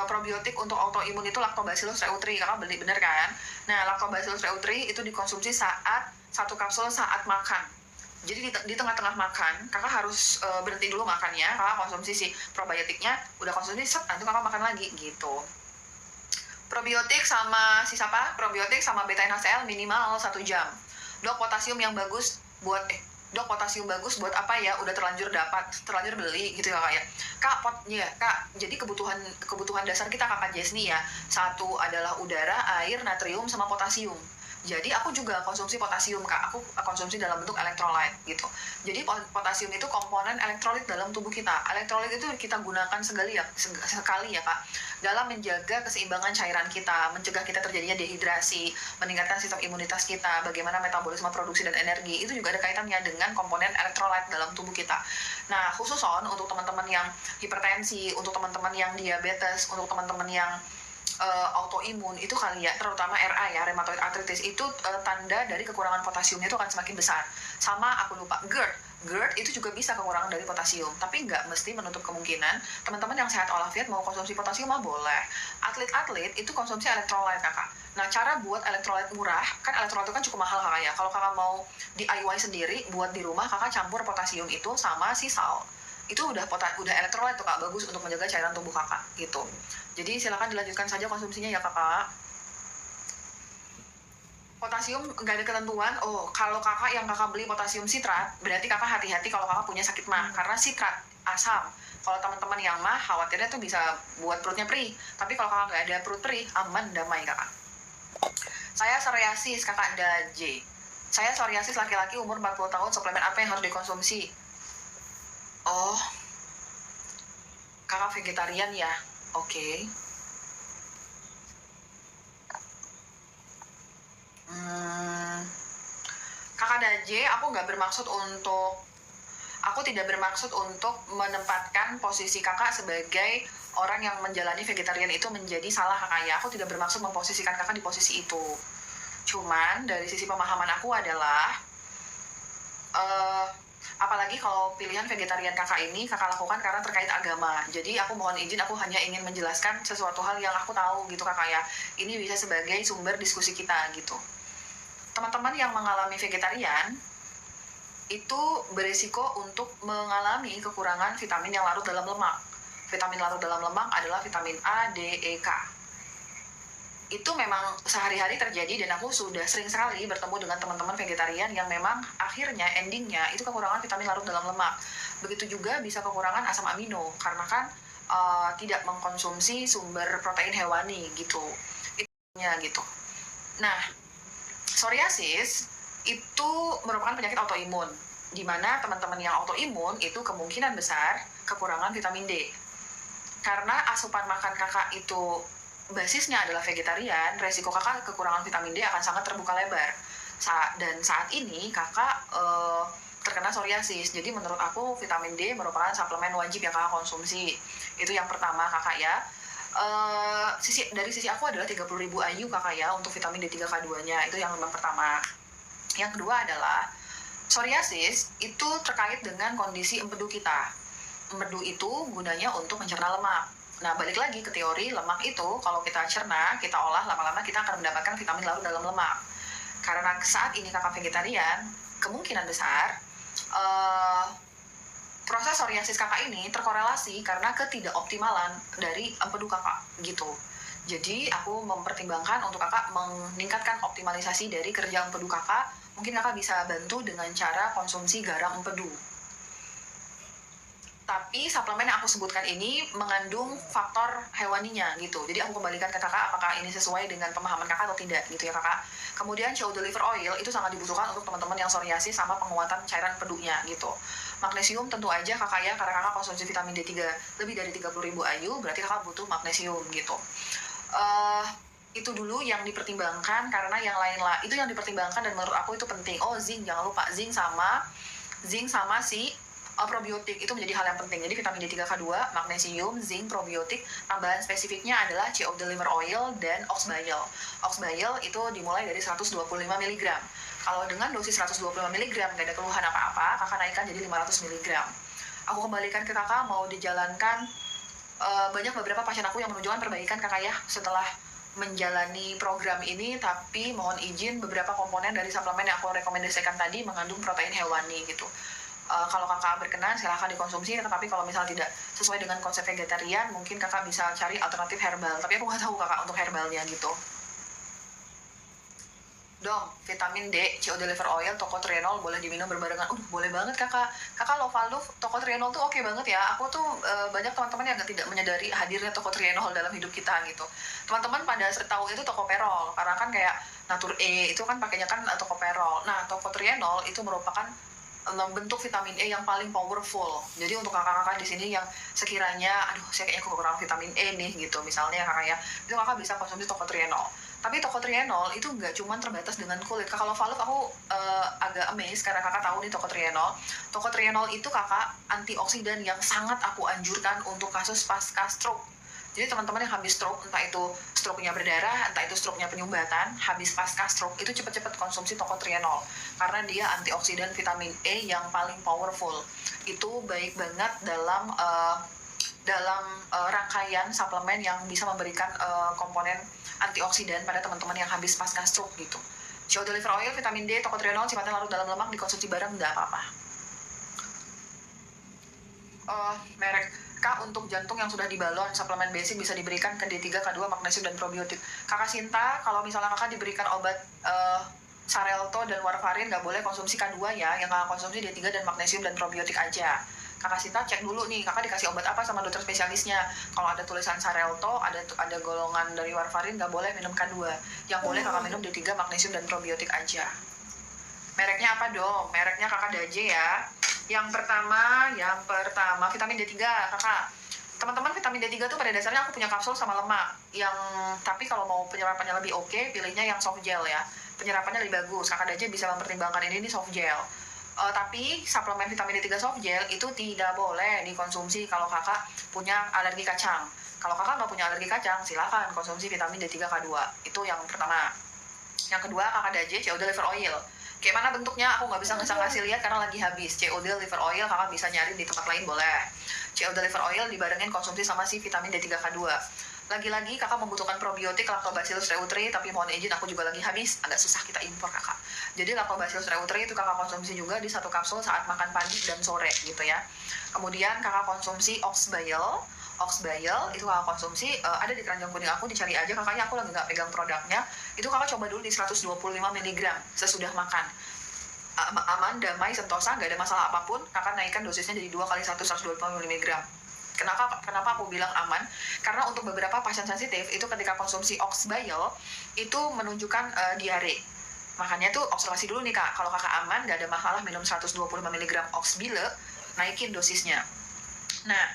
probiotik untuk autoimun itu Lactobacillus reuteri, kakak beli bener kan? Nah, Lactobacillus reuteri itu dikonsumsi saat 1 kapsul saat makan. Jadi di tengah-tengah makan, kakak harus berhenti dulu makannya, kakak konsumsi si probiotiknya, udah konsumsi, nanti kakak makan lagi, gitu. Probiotik sama probiotik sama beta-NaCl minimal 1 jam. Dok, potasium yang bagus buat, dok, potasium bagus buat apa ya? Udah terlanjur beli, gitu ya kak ya. Kak, jadi kebutuhan dasar kita kakak Jesni ya, 1 adalah udara, air, natrium, sama potasium. Jadi aku juga konsumsi potasium kak, aku konsumsi dalam bentuk elektrolit gitu. Jadi potasium itu komponen elektrolit dalam tubuh kita. Elektrolit itu kita gunakan sekali ya kak, dalam menjaga keseimbangan cairan kita, mencegah kita terjadinya dehidrasi, meningkatkan sistem imunitas kita, bagaimana metabolisme, produksi, dan energi. Itu juga ada kaitannya dengan komponen elektrolit dalam tubuh kita. Nah, khusus untuk teman-teman yang hipertensi, untuk teman-teman yang diabetes, untuk teman-teman yang autoimun itu kali ya, terutama RA ya, rheumatoid arthritis, itu tanda dari kekurangan potasiumnya itu akan semakin besar. Sama aku lupa, GERD itu juga bisa kekurangan dari potasium, tapi nggak mesti menutup kemungkinan teman-teman yang sehat walafiat mau konsumsi potasium mah boleh. Atlet-atlet itu konsumsi elektrolit kakak. Nah, cara buat elektrolit murah, kan elektrolit itu kan cukup mahal kakak ya. Kalau kakak mau DIY sendiri buat di rumah, kakak campur potasium itu sama si salt. Itu udah elektrolit tuh kak, bagus untuk menjaga cairan tubuh kakak gitu. Jadi silakan dilanjutkan saja konsumsinya ya kakak. Potasium nggak ada ketentuan. Oh, kalau kakak yang kakak beli potasium sitrat, berarti kakak hati-hati kalau kakak punya sakit mah, karena sitrat asam. Kalau teman-teman yang mah, khawatirnya tuh bisa buat perutnya perih. Tapi kalau kakak nggak ada perut perih, aman, damai kakak. Saya psoriasis kakak J. Saya psoriasis laki-laki umur 40 tahun, suplemen apa yang harus dikonsumsi? Oh, kakak vegetarian ya? Oke. Kakak Daje, aku tidak bermaksud untuk menempatkan posisi kakak sebagai orang yang menjalani vegetarian itu menjadi salah kakak ya. Aku tidak bermaksud memposisikan kakak di posisi itu. Cuman dari sisi pemahaman aku adalah apalagi kalau pilihan vegetarian kakak ini kakak lakukan karena terkait agama. Jadi aku mohon izin, aku hanya ingin menjelaskan sesuatu hal yang aku tahu gitu kakak ya. Ini bisa sebagai sumber diskusi kita gitu. Teman-teman yang mengalami vegetarian itu berisiko untuk mengalami kekurangan vitamin yang larut dalam lemak. Vitamin larut dalam lemak adalah vitamin A, D, E, K. Itu memang sehari-hari terjadi, dan aku sudah sering sekali bertemu dengan teman-teman vegetarian yang memang akhirnya endingnya itu kekurangan vitamin larut dalam lemak. Begitu juga bisa kekurangan asam amino karena kan tidak mengkonsumsi sumber protein hewani gitu. Itunya gitu. Nah, psoriasis itu merupakan penyakit autoimun, di mana teman-teman yang autoimun itu kemungkinan besar kekurangan vitamin D. Karena asupan makan kakak itu basisnya adalah vegetarian, resiko kakak kekurangan vitamin D akan sangat terbuka lebar. Dan saat ini kakak terkena psoriasis. Jadi menurut aku vitamin D merupakan suplemen wajib yang kakak konsumsi. Itu yang pertama kakak ya. Dari sisi aku adalah 30.000 IU kakak ya untuk vitamin D3K2-nya. Itu yang pertama. Yang kedua adalah psoriasis itu terkait dengan kondisi empedu kita. Empedu itu gunanya untuk mencerna lemak. Nah, balik lagi ke teori, lemak itu kalau kita cerna, kita olah, lama-lama kita akan mendapatkan vitamin larut dalam lemak. Karena saat ini kakak vegetarian, kemungkinan besar proses psoriasis kakak ini terkorelasi karena ketidakoptimalan dari empedu kakak gitu. Jadi aku mempertimbangkan untuk kakak meningkatkan optimalisasi dari kerja empedu kakak. Mungkin kakak bisa bantu dengan cara konsumsi garam empedu. Tapi suplemen yang aku sebutkan ini mengandung faktor hewaninya gitu. Jadi aku kembalikan ke kakak apakah ini sesuai dengan pemahaman kakak atau tidak gitu ya kakak. Kemudian Chowder liver oil itu sangat dibutuhkan untuk teman-teman yang psoriasis sama penguatan cairan empedunya gitu. Magnesium tentu aja kakak ya, karena kakak konsumsi vitamin D3 lebih dari 30.000 IU, berarti kakak butuh magnesium gitu. Itu dulu yang dipertimbangkan, karena yang lain lah itu yang dipertimbangkan dan menurut aku itu penting. Oh, zinc, jangan lupa zinc sama si probiotik itu menjadi hal yang penting. Jadi vitamin D3K2, magnesium, zinc, probiotik, tambahan spesifiknya adalah Chowder liver oil dan oxbile. Oxbile itu dimulai dari 125 mg. Kalau dengan dosis 125 mg nggak ada keluhan apa-apa, kakak naikkan jadi 500 mg. Aku kembalikan ke kakak, mau dijalankan. Banyak beberapa pasien aku yang menunjukkan perbaikan kakak ya setelah menjalani program ini, tapi mohon izin beberapa komponen dari suplemen yang aku rekomendasikan tadi mengandung protein hewani gitu. Kalau kakak berkenan silahkan dikonsumsi, tetapi kalau misalnya tidak sesuai dengan konsep vegetarian, mungkin kakak bisa cari alternatif herbal, tapi aku nggak tahu kakak untuk herbalnya gitu. Dong, vitamin D, Chowder liver oil, tocotrienol boleh diminum berbarengan. Boleh banget kakak. Kakak Lovaldo, tocotrienol tuh oke banget ya. Aku tuh banyak teman-teman yang tidak menyadari hadirnya tocotrienol dalam hidup kita gitu. Teman-teman pada tahu itu tocoperol, karena kan kayak Natur E itu kan pakainya kan tocoperol. Nah, tocotrienol itu merupakan bentuk vitamin E yang paling powerful. Jadi untuk kakak-kakak di sini yang sekiranya, saya kayaknya kekurangan vitamin E nih gitu, misalnya kakak ya, itu kakak bisa konsumsi tocotrienol. Tapi tocotrienol itu nggak cuma terbatas dengan kulit. Kakak Lovaldo aku agak amazed karena kakak tahu nih tocotrienol. Tocotrienol itu kakak antioksidan yang sangat aku anjurkan untuk kasus pasca stroke. Jadi teman-teman yang habis stroke, entah itu stroke-nya berdarah, entah itu stroke-nya penyumbatan, habis pasca stroke, itu cepat-cepat konsumsi tocotrienol. Karena dia antioksidan vitamin E yang paling powerful. Itu baik banget dalam rangkaian suplemen yang bisa memberikan komponen antioksidan pada teman-teman yang habis pasca stroke gitu. Chowder liver oil, vitamin D, tocotrienol, sifatnya larut dalam lemak, dikonsumsi bareng nggak apa-apa. Merek K untuk jantung yang sudah dibalon, suplemen basic bisa diberikan ke D3, K2, magnesium, dan probiotik. Kakak Sinta, kalau misalnya kakak diberikan obat Xarelto dan warfarin, nggak boleh konsumsi K2 ya, yang kakak konsumsi D3 dan magnesium dan probiotik aja. Kakak Sinta cek dulu nih, kakak dikasih obat apa sama dokter spesialisnya. Kalau ada tulisan Xarelto, ada golongan dari warfarin, nggak boleh minum K2. Yang boleh kakak minum D3, magnesium, dan probiotik aja. Mereknya apa dong? Mereknya kakak Daje ya. Yang pertama vitamin D3 kakak. Teman-teman, vitamin D3 tuh pada dasarnya aku punya kapsul sama lemak. Tapi kalau mau penyerapannya lebih oke, pilihnya yang soft gel ya. Penyerapannya lebih bagus. Kakak Daje bisa mempertimbangkan ini soft gel. Tapi suplemen vitamin D3 soft gel itu tidak boleh dikonsumsi kalau kakak punya alergi kacang. Kalau kakak nggak punya alergi kacang, silakan konsumsi vitamin D3K2. Itu yang pertama. Yang kedua, kakak Daje Chowder liver oil. Kayak mana bentuknya aku nggak bisa kasih lihat karena lagi habis. Chowder liver oil kakak bisa nyari di tempat lain boleh. Chowder liver oil dibarengin konsumsi sama si vitamin D3K2. Lagi-lagi kakak membutuhkan probiotik Lactobacillus reuteri, tapi mohon izin aku juga lagi habis, agak susah kita impor kakak. Jadi Lactobacillus reuteri itu kakak konsumsi juga di 1 kapsul saat makan pagi dan sore gitu ya. Kemudian kakak konsumsi oxbile itu kakak konsumsi, ada di keranjang kuning aku, dicari aja kakaknya, aku lagi nggak pegang produknya. Itu kakak coba dulu di 125 mg sesudah makan. Aman, damai, sentosa, nggak ada masalah apapun. Kakak naikkan dosisnya jadi 2 kali 1 125 mg. Kenapa aku bilang aman? Karena untuk beberapa pasien sensitif itu ketika konsumsi oxbile itu menunjukkan diare. Makanya tuh observasi dulu nih kak, kalau kakak aman nggak ada masalah minum 125 mg oxbile, naikin dosisnya. Nah,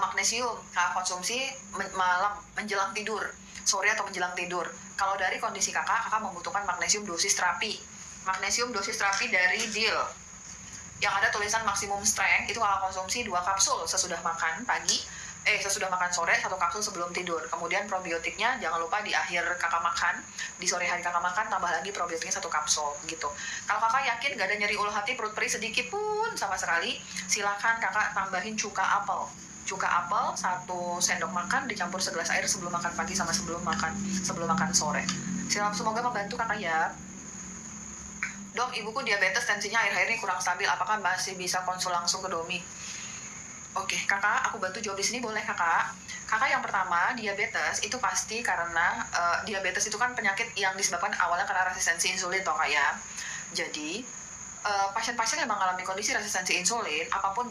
magnesium kakak konsumsi malam menjelang tidur. sore atau menjelang tidur. Kalau dari kondisi kakak membutuhkan magnesium dosis terapi. Magnesium dosis terapi dari Deal yang ada tulisan maksimum strength, itu kakak konsumsi 2 kapsul sesudah makan pagi, sesudah makan sore, 1 kapsul sebelum tidur. Kemudian probiotiknya jangan lupa di akhir kakak makan, di sore hari kakak makan tambah lagi probiotiknya 1 kapsul gitu. Kalau kakak yakin gak ada nyeri ulu hati, perut perih sedikit pun sama sekali, silakan kakak tambahin cuka apel. Cuka apel 1 sendok makan dicampur segelas air sebelum makan pagi sama sebelum makan sore. Semoga membantu kakak ya. Dok, ibuku diabetes, tensinya akhir-akhir ini kurang stabil, apakah masih bisa konsul langsung ke Domi? Oke, kakak, aku bantu jawab di sini, boleh kakak? Kakak, yang pertama, diabetes itu pasti karena diabetes itu kan penyakit yang disebabkan awalnya karena resistensi insulin toh kak ya. Jadi pasien-pasien yang mengalami kondisi resistensi insulin, apapun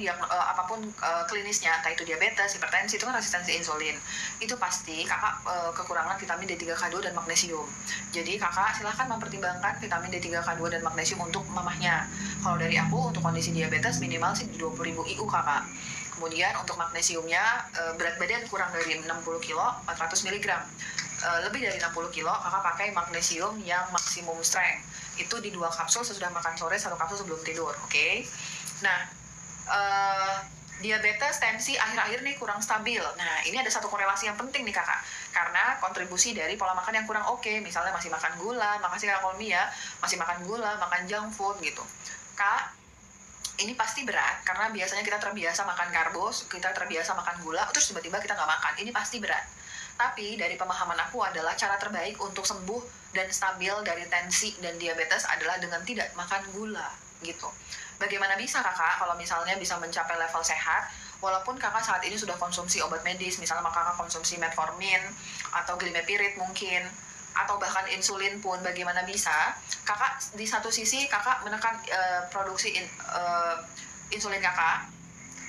klinisnya, entah itu diabetes, hipertensi, itu kan resistensi insulin. Itu pasti kakak kekurangan vitamin D3K2 dan magnesium. Jadi kakak silahkan mempertimbangkan vitamin D3K2 dan magnesium untuk mamahnya. Kalau dari aku, untuk kondisi diabetes minimal sih 20.000 IU kakak. Kemudian untuk magnesiumnya, berat badan kurang dari 60 kilo, 400 mg. Lebih dari 60 kilo, kakak pakai magnesium yang maksimum strength. Itu di 2 kapsul sesudah makan sore, 1 kapsul sebelum tidur, oke? Nah, diabetes, tensi akhir-akhir nih kurang stabil. Nah, ini ada satu korelasi yang penting nih kakak, karena kontribusi dari pola makan yang kurang oke. Misalnya masih makan gula, makasih kakak Kolmi ya, masih makan gula, makan junk food gitu. Kak, ini pasti berat, karena biasanya kita terbiasa makan karbo, kita terbiasa makan gula, terus tiba-tiba kita nggak makan, ini pasti berat. Tapi dari pemahaman aku adalah cara terbaik untuk sembuh dan stabil dari tensi dan diabetes adalah dengan tidak makan gula gitu. Bagaimana bisa kakak kalau misalnya bisa mencapai level sehat, walaupun kakak saat ini sudah konsumsi obat medis, misalnya kakak konsumsi metformin atau glimepirid mungkin, atau bahkan insulin pun, bagaimana bisa kakak di satu sisi kakak menekan produksi insulin kakak,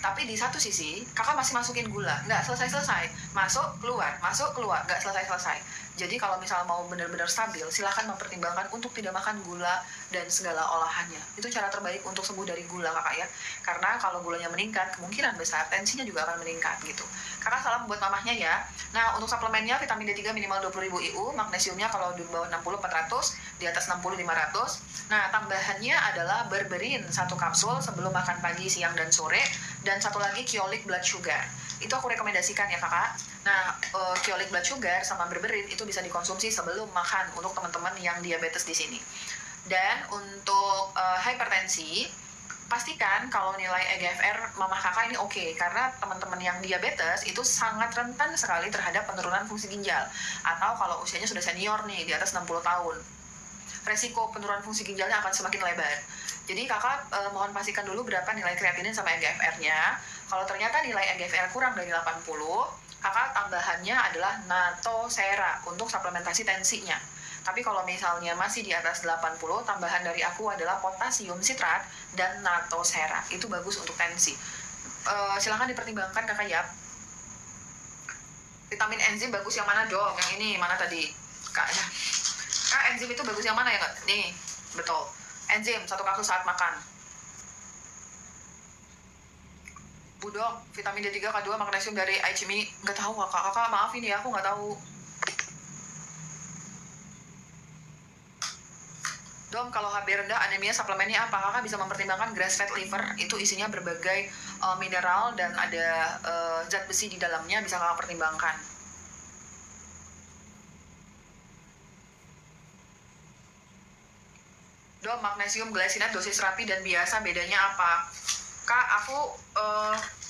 tapi di satu sisi kakak masih masukin gula, nggak selesai-selesai, masuk keluar, nggak selesai-selesai. Jadi kalau misal mau benar-benar stabil, silahkan mempertimbangkan untuk tidak makan gula dan segala olahannya. Itu cara terbaik untuk sembuh dari gula kakak ya. Karena kalau gulanya meningkat, kemungkinan besar tensinya juga akan meningkat gitu. Kakak salam buat mamahnya ya. Nah, untuk suplemennya vitamin D3 minimal 20.000 IU, magnesiumnya kalau di bawah 60 400, di atas 60 500. Nah, tambahannya adalah berberin 1 kapsul sebelum makan pagi, siang, dan sore, dan 1 lagi Kyolic blood sugar. Itu aku rekomendasikan ya kakak. Nah, Kyolic blood sugar sama berberin itu bisa dikonsumsi sebelum makan untuk teman-teman yang diabetes di sini. Dan untuk hipertensi, pastikan kalau nilai EGFR mamah kakak ini oke, karena teman-teman yang diabetes itu sangat rentan sekali terhadap penurunan fungsi ginjal. Atau kalau usianya sudah senior nih, di atas 60 tahun, resiko penurunan fungsi ginjalnya akan semakin lebar. Jadi kakak mohon pastikan dulu berapa nilai kreatinin sama EGFR-nya. Kalau ternyata nilai EGFR kurang dari 80, kakak tambahannya adalah Natosera untuk suplementasi tensinya. Tapi kalau misalnya masih di atas 80, tambahan dari aku adalah potasium sitrat dan Natosera. Itu bagus untuk tensi. Silahkan dipertimbangkan kakak ya. Vitamin enzim bagus yang mana dong? Yang ini mana tadi? Kak, enzim itu bagus yang mana ya kak? Nih, betul. Enzim 1 kapsul saat makan. Budok, vitamin D3K2 magnesium dari Aichimi. Nggak tahu kakak, maaf ini ya, aku nggak tahu. Dom, kalau HB rendah anemia suplemennya apa? Kakak bisa mempertimbangkan grass fed liver, itu isinya berbagai mineral dan ada zat besi di dalamnya, bisa kakak pertimbangkan. Dom, magnesium glycinate dosis terapi dan biasa bedanya apa? Kak, aku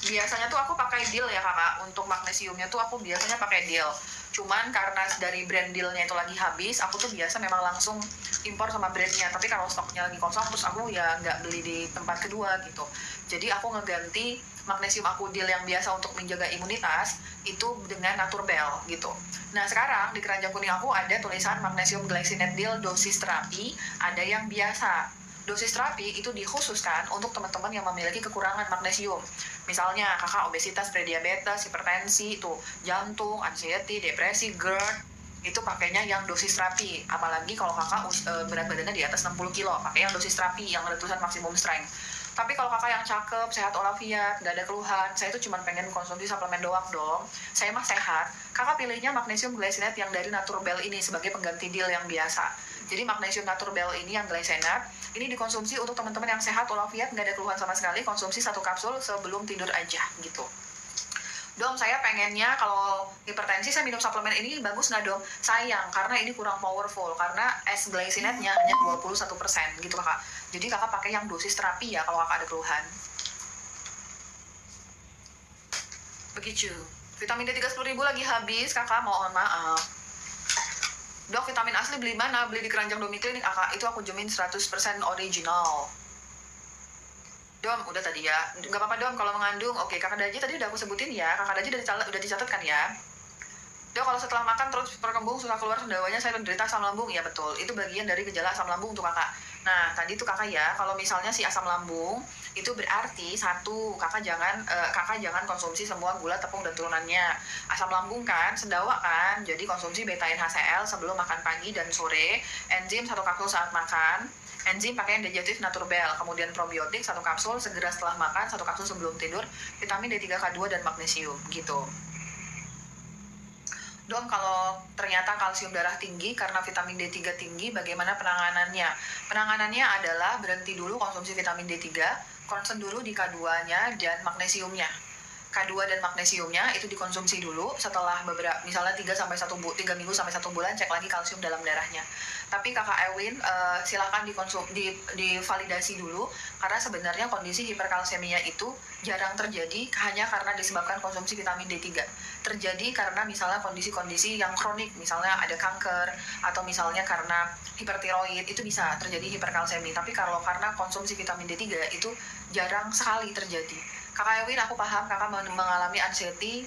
biasanya tuh aku pakai Deal ya kakak. Untuk magnesiumnya tuh aku biasanya pakai Deal. Cuman karena dari brand Dealnya itu lagi habis, aku tuh biasa memang langsung impor sama brandnya. Tapi kalau stoknya lagi kosong, terus aku ya nggak beli di tempat kedua gitu. Jadi aku ngeganti magnesium aku Deal yang biasa untuk menjaga imunitas itu dengan Naturbell gitu. Nah sekarang di keranjang kuning aku ada tulisan magnesium glycinate Deal dosis terapi, ada yang biasa. Dosis terapi itu dikhususkan untuk teman-teman yang memiliki kekurangan magnesium. Misalnya kakak obesitas, prediabetes, hipertensi, itu jantung, anxiety, depresi, GERD, itu pakainya yang dosis terapi. Apalagi kalau kakak berat badannya di atas 60 kilo, pakai yang dosis terapi yang ada tulisan maksimum strength. Tapi kalau kakak yang cakep, sehat walafiat, nggak ada keluhan, saya tuh cuma pengen konsumsi suplemen doang dong. Saya mah sehat. Kakak pilihnya magnesium glycinate yang dari Naturbell ini sebagai pengganti deal yang biasa. Jadi magnesium Naturbell ini yang glycinate, ini dikonsumsi untuk teman-teman yang sehat walafiat, nggak ada keluhan sama sekali, konsumsi 1 kapsul sebelum tidur aja gitu. Dom, saya pengennya kalau hipertensi saya minum suplemen ini bagus nggak dong? Sayang, karena ini kurang powerful, karena S-glycinate-nya hanya 21% gitu kakak. Jadi kakak pakai yang dosis terapi ya kalau kakak ada keluhan. Begitu. Vitamin D 30.000 lagi habis, kakak mohon maaf. Dok, vitamin asli beli mana? Beli di keranjang Domi Klinik, kakak. Itu aku jamin 100% original. Dom, udah tadi ya. Nggak apa-apa Dom, kalau mengandung. Oke, kakak Daji tadi udah aku sebutin ya. Kakak Daji udah dicatat kan ya? Dok, kalau setelah makan terus perkembung susah keluar sendawanya, saya menderita asam lambung. Ya betul, itu bagian dari gejala asam lambung untuk kakak. Nah, tadi tuh kakak ya, kalau misalnya si asam lambung, itu berarti satu, kakak jangan konsumsi semua gula, tepung, dan turunannya. Asam lambung kan, sendawa kan, jadi konsumsi beta-in HCl sebelum makan pagi dan sore, enzim 1 kapsul saat makan, enzim pakai yang digestif Naturbell, kemudian probiotik 1 kapsul segera setelah makan, 1 kapsul sebelum tidur, vitamin D3K2 dan magnesium gitu. Dom, kalau ternyata kalsium darah tinggi karena vitamin D3 tinggi, bagaimana penanganannya? Penanganannya adalah berhenti dulu konsumsi vitamin D3, concern dulu di K2-nya dan magnesiumnya. K2 dan magnesiumnya itu dikonsumsi dulu setelah misalnya 3 minggu sampai 1 bulan, cek lagi kalsium dalam darahnya. Tapi kakak Ewin silakan divalidasi dulu, karena sebenarnya kondisi hiperkalsemia itu jarang terjadi hanya karena disebabkan konsumsi vitamin D3. Terjadi karena misalnya kondisi-kondisi yang kronik, misalnya ada kanker atau misalnya karena hipertiroid, itu bisa terjadi hiperkalsemi. Tapi kalau karena konsumsi vitamin D3 itu jarang sekali terjadi. Kakak Ewin, aku paham kakak mengalami anxiety,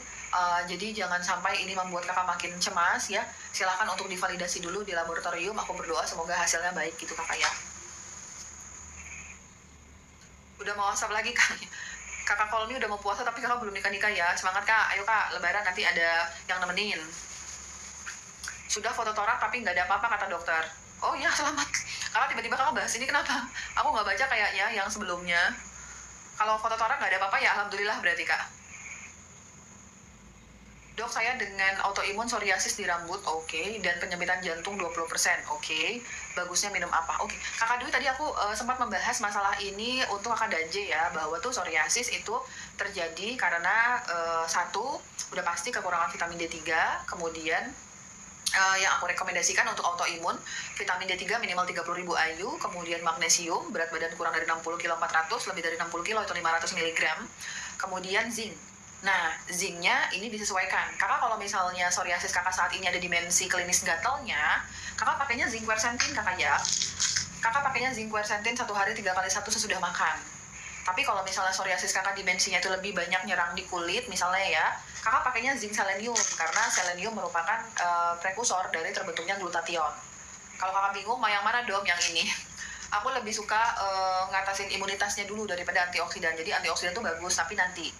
jadi jangan sampai ini membuat kakak makin cemas ya. Silahkan untuk divalidasi dulu di laboratorium, aku berdoa semoga hasilnya baik gitu kakak ya. Udah mau WhatsApp lagi kak. Kakak Kolmi udah mau puasa tapi kakak belum nikah-nikah ya. Semangat kak, ayo kak, lebaran nanti ada yang nemenin. Sudah foto torak tapi nggak ada apa-apa kata dokter. Oh iya, selamat. Kakak tiba-tiba kakak bahas ini kenapa? Aku nggak baca kayaknya yang sebelumnya. Kalau foto torak nggak ada apa-apa ya, alhamdulillah berarti kak. Dok, saya dengan autoimun psoriasis di rambut, oke, dan penyempitan jantung 20%, oke. Bagusnya minum apa? Oke. Kakak Dwi tadi aku sempat membahas masalah ini untuk kakak Danje ya, bahwa tuh psoriasis itu terjadi karena satu, udah pasti kekurangan vitamin D3, kemudian yang aku rekomendasikan untuk autoimun, vitamin D3 minimal 30.000 IU, kemudian magnesium, berat badan kurang dari 60 kilo 400, lebih dari 60 kilo itu 500 mg, kemudian zinc. Nah, zincnya ini disesuaikan. Kakak kalau misalnya psoriasis kakak saat ini ada dimensi klinis gatalnya, kakak pakainya zinc quercetin kakak ya. Kakak pakainya zinc quercetin 1 hari 3 kali 1 sesudah makan. Tapi kalau misalnya psoriasis kakak dimensinya itu lebih banyak nyerang di kulit, misalnya ya, kakak pakainya zinc selenium, karena selenium merupakan prekursor dari terbentuknya glutathione. Kalau kakak bingung mau yang mana dong, yang ini. Aku lebih suka ngatasin imunitasnya dulu daripada antioksidan. Jadi antioksidan itu bagus, tapi nanti.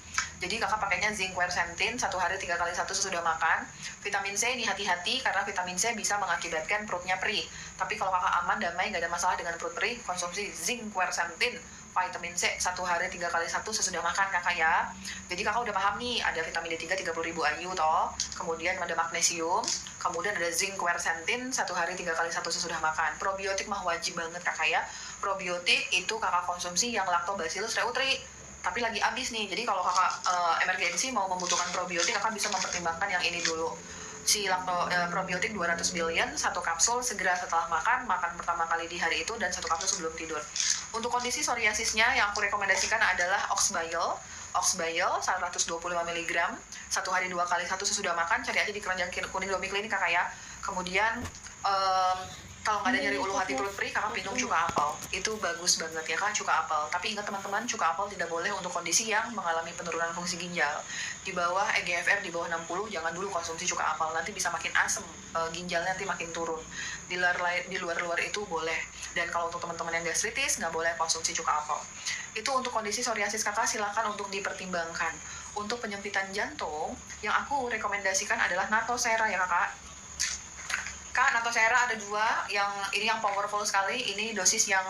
Jadi kakak pakainya zinc quercetin 1 hari 3 kali 1 sesudah makan. Vitamin C ini hati-hati karena vitamin C bisa mengakibatkan perutnya perih. Tapi kalau kakak aman, damai, nggak ada masalah dengan perut perih, konsumsi zinc quercetin vitamin C 1 hari 3 kali 1 sesudah makan kakak ya. Jadi kakak udah paham nih, ada vitamin D3 30.000 IU toh, kemudian ada magnesium, kemudian ada zinc quercetin 1 hari 3 kali 1 sesudah makan. Probiotik mah wajib banget kakak ya. Probiotik itu kakak konsumsi yang Lactobacillus reuteri, tapi lagi habis nih. Jadi kalau kakak emergensi mau membutuhkan probiotik, kakak bisa mempertimbangkan yang ini dulu. Si probiotik 200 billion, 1 kapsul segera setelah makan pertama kali di hari itu, dan 1 kapsul sebelum tidur. Untuk kondisi psoriasisnya yang aku rekomendasikan adalah Oxbile 125 mg 1 hari 2 kali 1 sesudah makan, cari aja di keranjang kuning Domi Klinik kakak ya. Kemudian kalau nggak ada nyeri ulu hati perut perih, kakak minum cuka apel. Itu bagus banget ya kak, cuka apel. Tapi ingat teman-teman, cuka apel tidak boleh untuk kondisi yang mengalami penurunan fungsi ginjal. Di bawah EGFR di bawah 60, jangan dulu konsumsi cuka apel. Nanti bisa makin asem, ginjalnya nanti makin turun. Di luar itu boleh. Dan kalau untuk teman-teman yang gastritis, nggak boleh konsumsi cuka apel. Itu untuk kondisi psoriasis kakak, silakan untuk dipertimbangkan. Untuk penyempitan jantung, yang aku rekomendasikan adalah Natosera ya kakak. Kak, Natosera ada 2, yang ini yang powerful sekali, ini dosis yang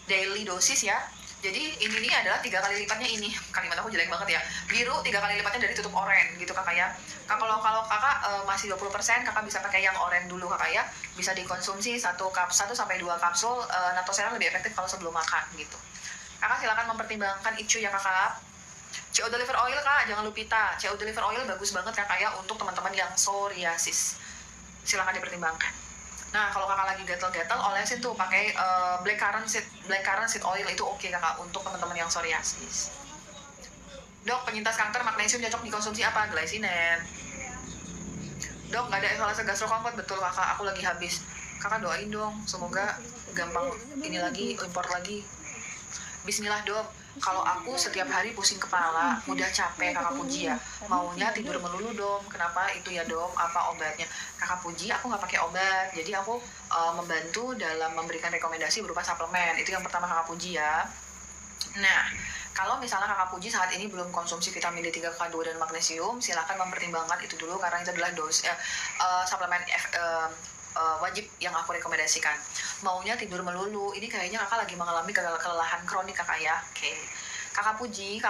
daily dosis ya. Jadi ini nih adalah 3 kali lipatnya ini. Kalimat aku jelek banget ya. Biru 3 kali lipatnya dari tutup oranye gitu kakak ya. Kalau kakak masih 20%, kakak bisa pakai yang oranye dulu kakak ya. Bisa dikonsumsi 1 sampai 2 kapsul. Natoseran lebih efektif kalau sebelum makan gitu. Kakak silakan mempertimbangkan icu ya kakak. CO liver oil kak, jangan lupita. CO liver oil bagus banget kakak ya untuk teman-teman yang psoriasis. Silakan dipertimbangkan. Nah, kalau kakak lagi gatal-gatal, olesin tuh pakai blackcurrant seed oil itu oke kakak untuk teman-teman yang psoriasis. Dok, penyintas kanker magnesium cocok dikonsumsi apa? Glycinet. Dok, nggak ada evaluasi gastrokomfort, betul kakak, aku lagi habis. Kakak doain dong, semoga gampang ini lagi, impor lagi. Bismillah dok, kalau aku setiap hari pusing kepala, mudah capek kakak puji ya, maunya tidur melulu dom. Kenapa itu ya dom? Apa obatnya? Kakak puji, aku nggak pakai obat, jadi aku membantu dalam memberikan rekomendasi berupa suplemen. Itu yang pertama kakak puji ya. Nah, kalau misalnya kakak puji saat ini belum konsumsi vitamin D3, K2 dan magnesium, silahkan mempertimbangkan itu dulu karena itu adalah suplemen wajib yang aku rekomendasikan. Maunya tidur melulu, ini kayaknya kakak lagi mengalami kelelahan kronik kakak ya. Oke. Kakak Puji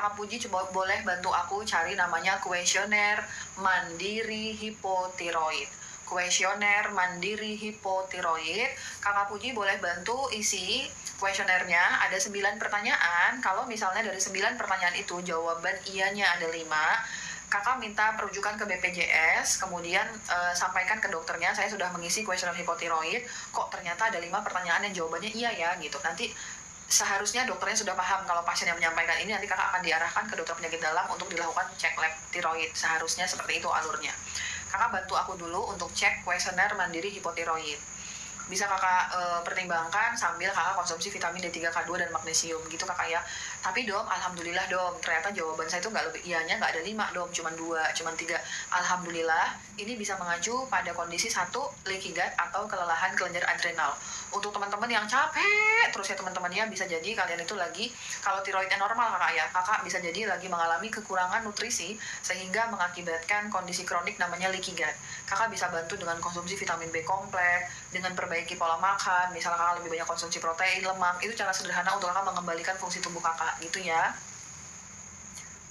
coba boleh bantu aku cari namanya kuesioner mandiri hipotiroid. Kuesioner mandiri hipotiroid. Kakak Puji boleh bantu isi kuesionernya, ada 9 pertanyaan. Kalau misalnya dari 9 pertanyaan itu jawaban iyanya ada 5, kakak minta perujukan ke BPJS, kemudian sampaikan ke dokternya, saya sudah mengisi kuesioner hipotiroid, kok ternyata ada 5 pertanyaan yang jawabannya iya ya gitu. Nanti seharusnya dokternya sudah paham kalau pasien yang menyampaikan ini, nanti kakak akan diarahkan ke dokter penyakit dalam untuk dilakukan cek lab tiroid. Seharusnya seperti itu alurnya. Kakak bantu aku dulu untuk cek kuesioner mandiri hipotiroid. Bisa kakak pertimbangkan sambil kakak konsumsi vitamin D3, K2 dan magnesium gitu kakak ya. Tapi dom, alhamdulillah dom, ternyata jawaban saya itu nggak lebih iyanya nggak ada 5 dom, cuma 2, cuma 3. Alhamdulillah, ini bisa mengacu pada kondisi 1, leaky gut atau kelelahan kelenjar adrenal. Untuk teman-teman yang capek terus ya teman-teman ya, bisa jadi kalian itu lagi, kalau tiroidnya normal kakak ya, kakak bisa jadi lagi mengalami kekurangan nutrisi sehingga mengakibatkan kondisi kronik namanya leaky gut. Kakak bisa bantu dengan konsumsi vitamin B kompleks, dengan perbaiki pola makan, misalnya kakak lebih banyak konsumsi protein, lemak, itu cara sederhana untuk kakak mengembalikan fungsi tubuh kakak gitu ya.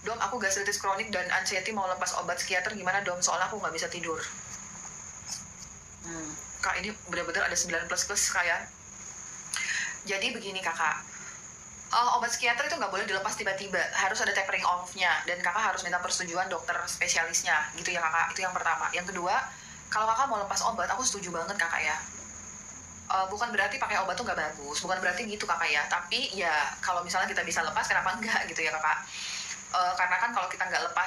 Dom, aku gastritis kronik dan anxiety mau lepas obat psikiater gimana dom? Soalnya aku nggak bisa tidur. Kak, ini benar-benar ada 9++ kak ya. Jadi begini kakak, obat psikiater itu nggak boleh dilepas tiba-tiba, harus ada tapering off-nya, dan kakak harus minta persetujuan dokter spesialisnya gitu ya kakak. Itu yang pertama. Yang kedua, kalau kakak mau lepas obat, aku setuju banget kakak ya. Bukan berarti pakai obat tuh nggak bagus, bukan berarti gitu kakak ya, tapi ya kalau misalnya kita bisa lepas, kenapa enggak gitu ya kakak. Karena kan kalau kita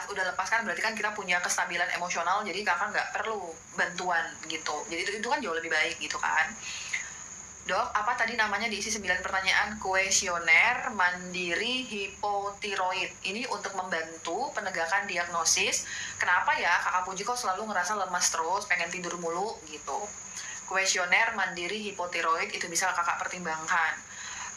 udah lepas kan berarti kan kita punya kestabilan emosional, jadi kakak nggak perlu bantuan gitu, jadi itu kan jauh lebih baik gitu kan. Dok, apa tadi namanya diisi 9 pertanyaan? Kuesioner mandiri hipotiroid. Ini untuk membantu penegakan diagnosis. Kenapa ya kakak Puji kok selalu ngerasa lemas terus, pengen tidur mulu gitu. Kuesioner mandiri hipotiroid itu bisa kakak pertimbangkan.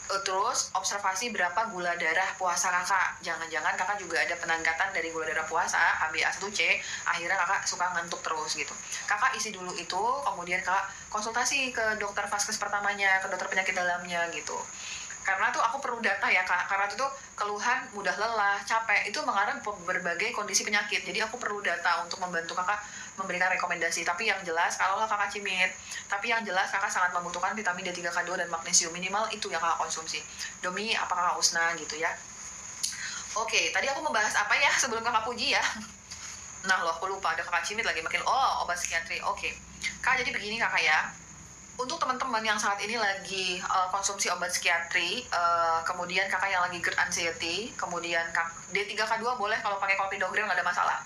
Terus observasi berapa gula darah puasa kakak. Jangan-jangan kakak juga ada peningkatan dari gula darah puasa HbA1c, akhirnya kakak suka ngantuk terus gitu. Kakak isi dulu itu, kemudian kakak konsultasi ke dokter vaskes pertamanya, ke dokter penyakit dalamnya gitu. Karena tuh aku perlu data ya kak, karena itu tuh keluhan mudah lelah, capek, itu mengarah berbagai kondisi penyakit. Jadi aku perlu data untuk membantu kakak memberikan rekomendasi. Tapi yang jelas, kalau kakak cimit, tapi yang jelas kakak sangat membutuhkan vitamin D3, K2 dan magnesium, minimal itu yang kakak konsumsi. Domi, apa kakak Usna gitu ya. Oke, tadi aku membahas apa ya sebelum kakak Puji ya? Nah loh, aku lupa, ada kakak cimit lagi makin, obat psikiatri. Oke, kak, jadi begini kakak ya. Untuk teman-teman yang saat ini lagi konsumsi obat psikiatri, kemudian kakak yang lagi GERD anxiety, kemudian D3, K2 boleh kalau pakai clopidogrel nggak ada masalah.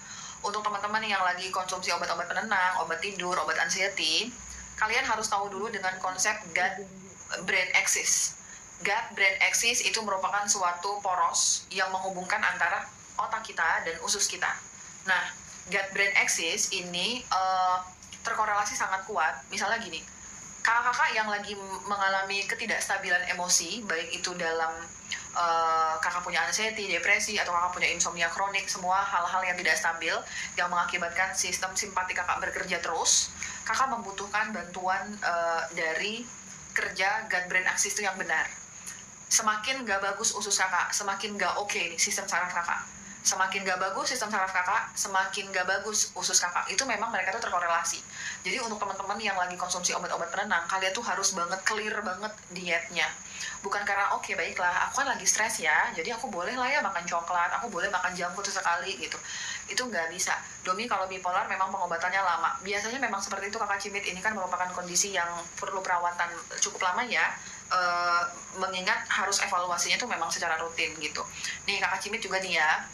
Untuk teman-teman yang lagi konsumsi obat-obat penenang, obat tidur, obat anxiety, kalian harus tahu dulu dengan konsep gut-brain axis. Gut-brain axis itu merupakan suatu poros yang menghubungkan antara otak kita dan usus kita. Nah, gut-brain axis ini terkorelasi sangat kuat. Misalnya gini, kakak-kakak yang lagi mengalami ketidakstabilan emosi, baik itu dalam kakak punya anxiety, depresi, atau kakak punya insomnia kronik, semua hal-hal yang tidak stabil yang mengakibatkan sistem simpatik kakak bekerja terus, kakak membutuhkan bantuan dari kerja gut-brain axis itu yang benar. semakin gak bagus usus kakak, semakin gak oke nih sistem saraf kakak. Semakin gak bagus sistem saraf kakak, semakin gak bagus usus kakak. Itu memang mereka tuh terkorelasi. Jadi untuk teman-teman yang lagi konsumsi obat-obat penenang, kalian tuh harus banget clear banget dietnya. Bukan karena oke, baiklah, aku kan lagi stres ya, jadi aku boleh lah ya makan coklat, aku boleh makan junk food sesekali gitu. Itu nggak bisa. Domi kalau bipolar memang pengobatannya lama. Biasanya memang seperti itu kakak Cimit, ini kan merupakan kondisi yang perlu perawatan cukup lama ya. Mengingat harus evaluasinya tuh memang secara rutin gitu. Nih kakak Cimit juga nih ya,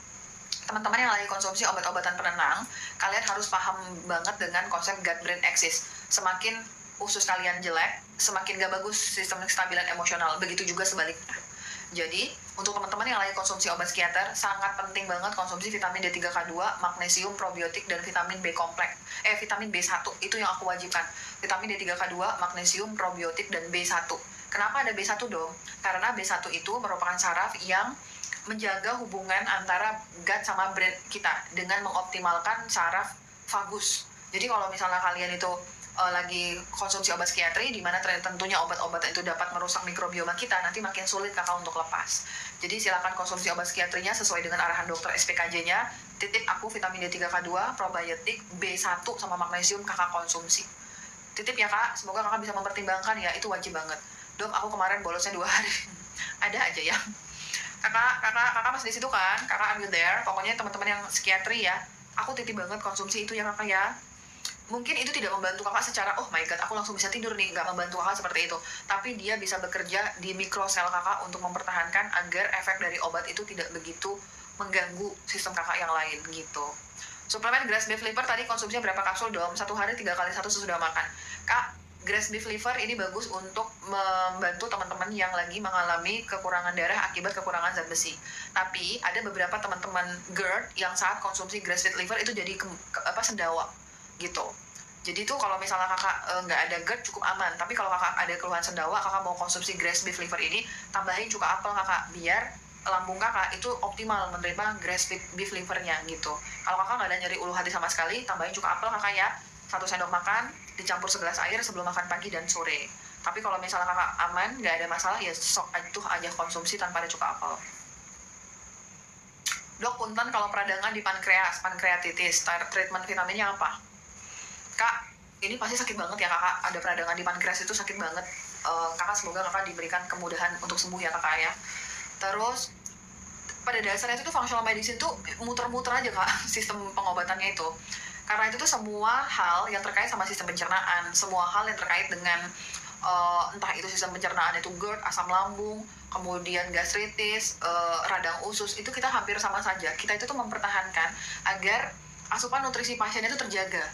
teman-teman yang lagi konsumsi obat-obatan penenang, kalian harus paham banget dengan konsep gut brain axis. Semakin usus kalian jelek, semakin gak bagus sistem kestabilan emosional. Begitu juga sebaliknya. Jadi, untuk teman-teman yang lagi konsumsi obat psikiater, sangat penting banget konsumsi vitamin D3K2, magnesium, probiotik, dan vitamin B kompleks. Vitamin B1, itu yang aku wajibkan. Vitamin D3K2, magnesium, probiotik, dan B1. Kenapa ada B1 dong? Karena B1 itu merupakan saraf yang menjaga hubungan antara gut sama brain kita dengan mengoptimalkan saraf vagus. Jadi kalau misalnya kalian itu lagi konsumsi obat psikiatri, di mana tentunya obat-obatan itu dapat merusak mikrobioma kita, nanti makin sulit kakak untuk lepas. Jadi silakan konsumsi obat psikiatrinya sesuai dengan arahan dokter SPKJ-nya. Titip aku vitamin D3K2, probiotik, B1 sama magnesium kakak konsumsi. Titip ya kak, semoga kakak bisa mempertimbangkan ya, itu wajib banget. Dom, aku kemarin bolosnya 2 hari. Ada aja ya. Kakak masih di situ kan? Kakak ambil there. Pokoknya teman-teman yang psikiatri ya, aku titip banget konsumsi itu ya kakak ya. Mungkin itu tidak membantu kakak secara, oh my god, aku langsung bisa tidur nih, nggak membantu kakak seperti itu. Tapi dia bisa bekerja di mikrosel kakak untuk mempertahankan agar efek dari obat itu tidak begitu mengganggu sistem kakak yang lain gitu. Suplemen grass beef liver tadi konsumsinya berapa kapsul dong? 1 hari 3 kali 1 sesudah makan. Kak, grass beef liver ini bagus untuk membantu teman-teman yang lagi mengalami kekurangan darah akibat kekurangan zat besi. Tapi ada beberapa teman-teman GERD yang saat konsumsi grass beef liver itu jadi sendawa gitu. Jadi tuh kalau misalnya kakak nggak ada GERD cukup aman. Tapi kalau kakak ada keluhan sendawa, kakak mau konsumsi grass beef liver ini, tambahin cuka apel kakak, biar lambung kakak itu optimal menerima grass beef livernya gitu. Kalau kakak nggak ada nyeri ulu hati sama sekali, tambahin cuka apel kakak ya. 1 sendok makan, dicampur segelas air sebelum makan pagi dan sore. Tapi kalau misalnya kakak aman, nggak ada masalah, ya sok itu aja konsumsi tanpa ada cuka apel. Dok, punten kalau peradangan di pankreatitis, treatment vitaminnya apa? Kak, ini pasti sakit banget ya kakak, ada peradangan di pankreas itu sakit banget. Kakak semoga kakak diberikan kemudahan untuk sembuh ya kakak ya. Terus pada dasarnya itu tuh functional medicine tuh muter-muter aja kak sistem pengobatannya itu. Karena itu tuh semua hal yang terkait sama sistem pencernaan, semua hal yang terkait dengan entah itu sistem pencernaan itu GERD, asam lambung, kemudian gastritis, radang usus, itu kita hampir sama saja. Kita itu tuh mempertahankan agar asupan nutrisi pasiennya itu terjaga,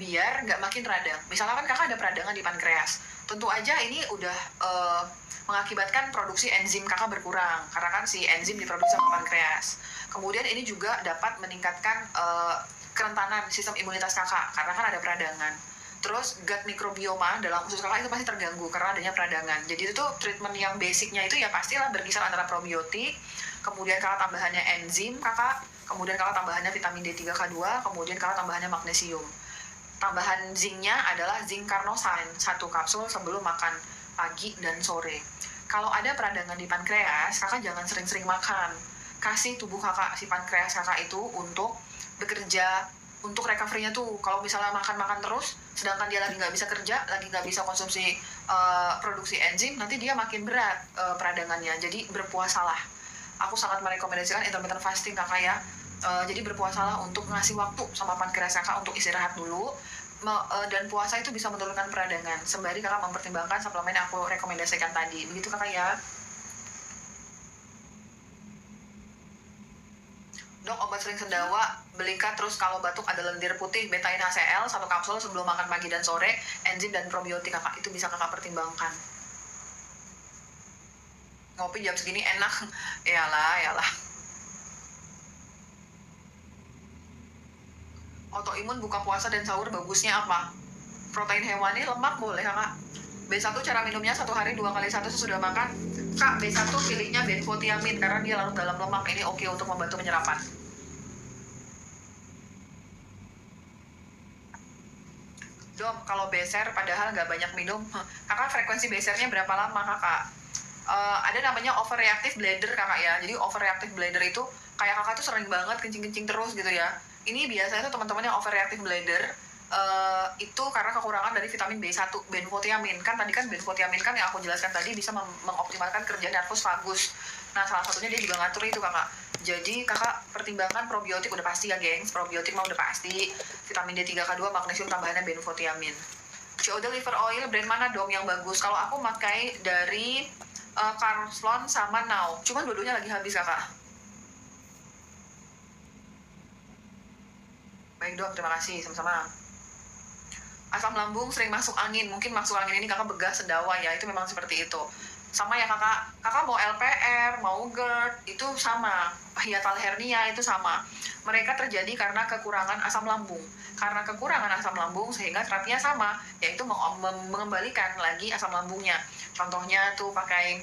biar nggak makin radang. Misalnya kan kakak ada peradangan di pankreas, tentu aja ini udah mengakibatkan produksi enzim kakak berkurang, karena kan si enzim diproduksi sama pankreas. Kemudian ini juga dapat meningkatkan kerentanan sistem imunitas kakak, karena kan ada peradangan. Terus gut mikrobioma dalam usus kakak itu pasti terganggu karena adanya peradangan. Jadi itu tuh treatment yang basicnya itu ya pastilah berkisar antara probiotik, kemudian kakak tambahannya enzim kakak, kemudian kakak tambahannya vitamin D3K2, kemudian kakak tambahannya magnesium. Tambahan zincnya adalah zinc carnosine 1 kapsul sebelum makan pagi dan sore. Kalau ada peradangan di pankreas, kakak jangan sering-sering makan. Kasih tubuh kakak, si pankreas kakak itu untuk bekerja, untuk recovery-nya tuh. Kalau misalnya makan-makan terus, sedangkan dia lagi nggak bisa kerja, lagi nggak bisa konsumsi produksi enzim, nanti dia makin berat peradangannya. Jadi berpuasalah. Aku sangat merekomendasikan intermittent fasting kakak ya. Jadi berpuasalah untuk ngasih waktu sama pankreas kakak untuk istirahat dulu, dan puasa itu bisa menurunkan peradangan sembari kakak mempertimbangkan suplemen yang aku rekomendasikan tadi. Begitu kakak ya. Dok, obat sering sendawa, belikan terus kalau batuk ada lendir putih, betain HCl 1 kapsul sebelum makan pagi dan sore, enzim dan probiotik kakak, itu bisa kakak pertimbangkan. Ngopi jam segini enak, yalah. Autoimun buka puasa dan sahur bagusnya apa? Protein hewani, lemak boleh kakak. B1 cara minumnya 1 hari 2 kali 1 sesudah makan. Kak, B1 pilihnya benfotiamid karena dia larut dalam lemak. Ini oke untuk membantu penyerapan. Dom, kalau beser padahal nggak banyak minum, kakak frekuensi besernya berapa lama kakak? Ada namanya overreactive bladder kakak ya. Jadi overreactive bladder itu kayak kakak tuh sering banget kencing-kencing terus gitu ya. Ini biasanya tuh teman-teman yang overreactive bladder itu karena kekurangan dari vitamin B1, benfotiamin. Kan tadi kan benfotiamin kan yang aku jelaskan tadi bisa mengoptimalkan kerja nervus vagus. Nah, salah satunya dia juga ngatur itu kakak. Jadi kakak pertimbangkan probiotik udah pasti ya gengs. Probiotik mah udah pasti. Vitamin D3, K2, magnesium tambahannya benfotiamin. COD liver oil brand mana dong yang bagus? Kalau aku pakai dari Carlslon sama Now. Cuman dua-duanya lagi habis kakak. Baik dong, terima kasih. Sama-sama. Asam lambung sering masuk angin. Mungkin masuk angin ini kakak begah sendawa ya. Itu memang seperti itu. Sama ya kakak. Kakak mau LPR, mau GERD, itu sama. Hiatal hernia itu sama. Mereka terjadi karena kekurangan asam lambung. Karena kekurangan asam lambung sehingga terapinya sama. Yaitu mengembalikan lagi asam lambungnya. Contohnya tuh pakai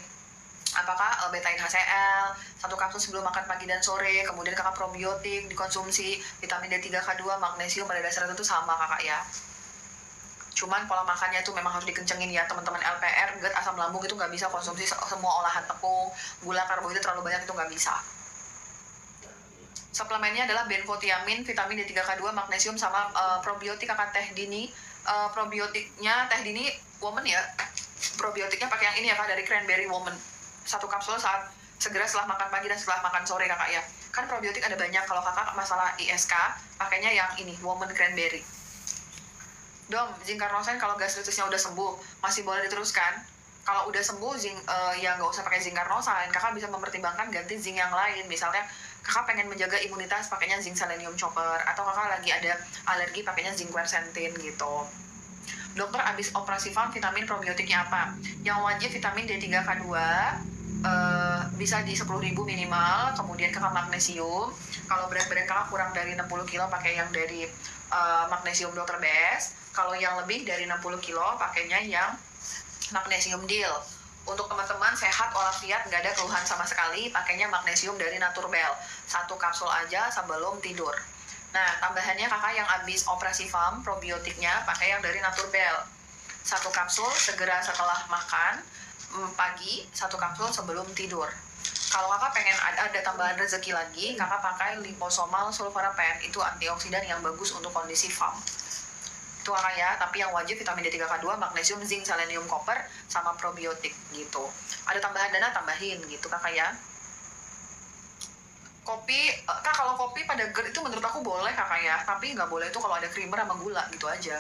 apakah betain HCl, 1 kapsul sebelum makan pagi dan sore, kemudian kakak probiotik dikonsumsi, vitamin D3, K2, magnesium pada dasarnya itu sama kakak ya. Cuman pola makannya itu memang harus dikencengin ya teman-teman. LPR, GERD, asam lambung itu nggak bisa konsumsi semua olahan tepung, gula, karbohidrat terlalu banyak itu nggak bisa. Suplemennya adalah benfotiamin, vitamin D3, K2, magnesium, sama probiotik kakak Teh Dini. Probiotiknya Teh Dini Woman ya. Probiotiknya pakai yang ini ya kak, dari Cranberry Woman. 1 kapsul saat segera setelah makan pagi dan setelah makan sore kakak ya. Kan probiotik ada banyak. Kalau kakak masalah ISK pakainya yang ini, Woman Cranberry. Dom, zinc carnosen kalau gastritisnya udah sembuh masih boleh diteruskan. Kalau udah sembuh ya nggak usah pakai zinc carnosen. Kakak bisa mempertimbangkan ganti zinc yang lain. Misalnya kakak pengen menjaga imunitas pakainya zinc selenium chopper, atau kakak lagi ada alergi pakainya zinc quercetin gitu. Dokter abis operasi farm vitamin probiotiknya apa? Yang wajib vitamin D3, K2, bisa di 10.000 minimal. Kemudian kakak magnesium. Kalau berat badan kakak kurang dari 60 kilo pakai yang dari magnesium Dr. Best. Kalau yang lebih dari 60 kilo pakainya yang magnesium deal. Untuk teman-teman sehat walafiat nggak ada keluhan sama sekali, pakainya magnesium dari Naturbell. 1 kapsul aja sebelum tidur. Nah, tambahannya kakak yang habis operasi farm probiotiknya pakai yang dari Naturbell. 1 kapsul segera setelah makan pagi, 1 kapsul sebelum tidur. Kalau kakak pengen ada tambahan rezeki lagi, kakak pakai liposomal sulforapen. Itu antioksidan yang bagus untuk kondisi farm. Itu kakak ya, tapi yang wajib vitamin D3, K2, magnesium, zinc, selenium, copper, sama probiotik gitu. Ada tambahan dana, tambahin gitu kakak ya. Kopi, kak kalau kopi pada GERD itu menurut aku boleh kakak ya, tapi nggak boleh itu kalau ada creamer sama gula gitu aja.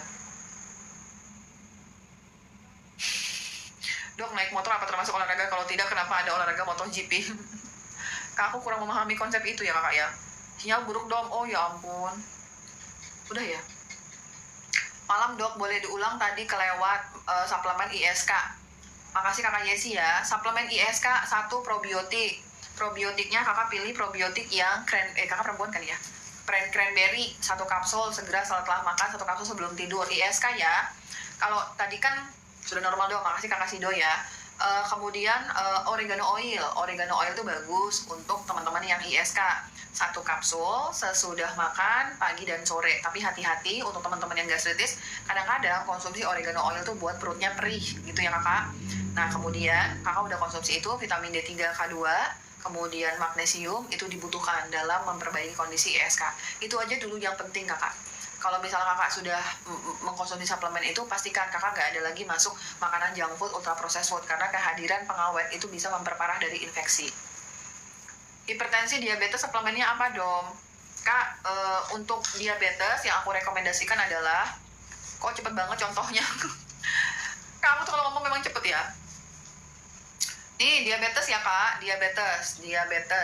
Dok, naik motor apa termasuk olahraga? Kalau tidak, kenapa ada olahraga MotoGP? Kak, aku kurang memahami konsep itu ya kakak ya. Sinyal buruk dong, oh ya ampun. Udah ya. Malam dok, boleh diulang tadi kelewat suplemen ISK. Makasih kakak Yesi ya. Suplemen ISK 1 probiotik. Probiotiknya kakak pilih probiotik yang kakak perempuan kan ya. Cranberry 1 kapsul segera setelah makan, 1 kapsul sebelum tidur. ISK ya. Kalau tadi kan sudah normal dong, makasih kakak Sido ya. Kemudian oregano oil itu bagus untuk teman-teman yang ISK. 1 kapsul sesudah makan pagi dan sore. Tapi hati-hati untuk teman-teman yang gastritis, kadang-kadang konsumsi oregano oil tuh buat perutnya perih gitu ya kakak. Nah kemudian kakak udah konsumsi itu vitamin D3, K2, kemudian magnesium itu dibutuhkan dalam memperbaiki kondisi ISK. Itu aja dulu yang penting kakak. Kalau misalnya kakak sudah mengkonsumsi suplemen itu, pastikan kakak nggak ada lagi masuk makanan junk food, ultra processed food, karena kehadiran pengawet itu bisa memperparah dari infeksi. Hipertensi, diabetes, suplemennya apa dong? Kak, untuk diabetes yang aku rekomendasikan adalah, kok cepet banget contohnya? Kamu tuh kalau ngomong memang cepet ya. Nih, diabetes ya kak, diabetes.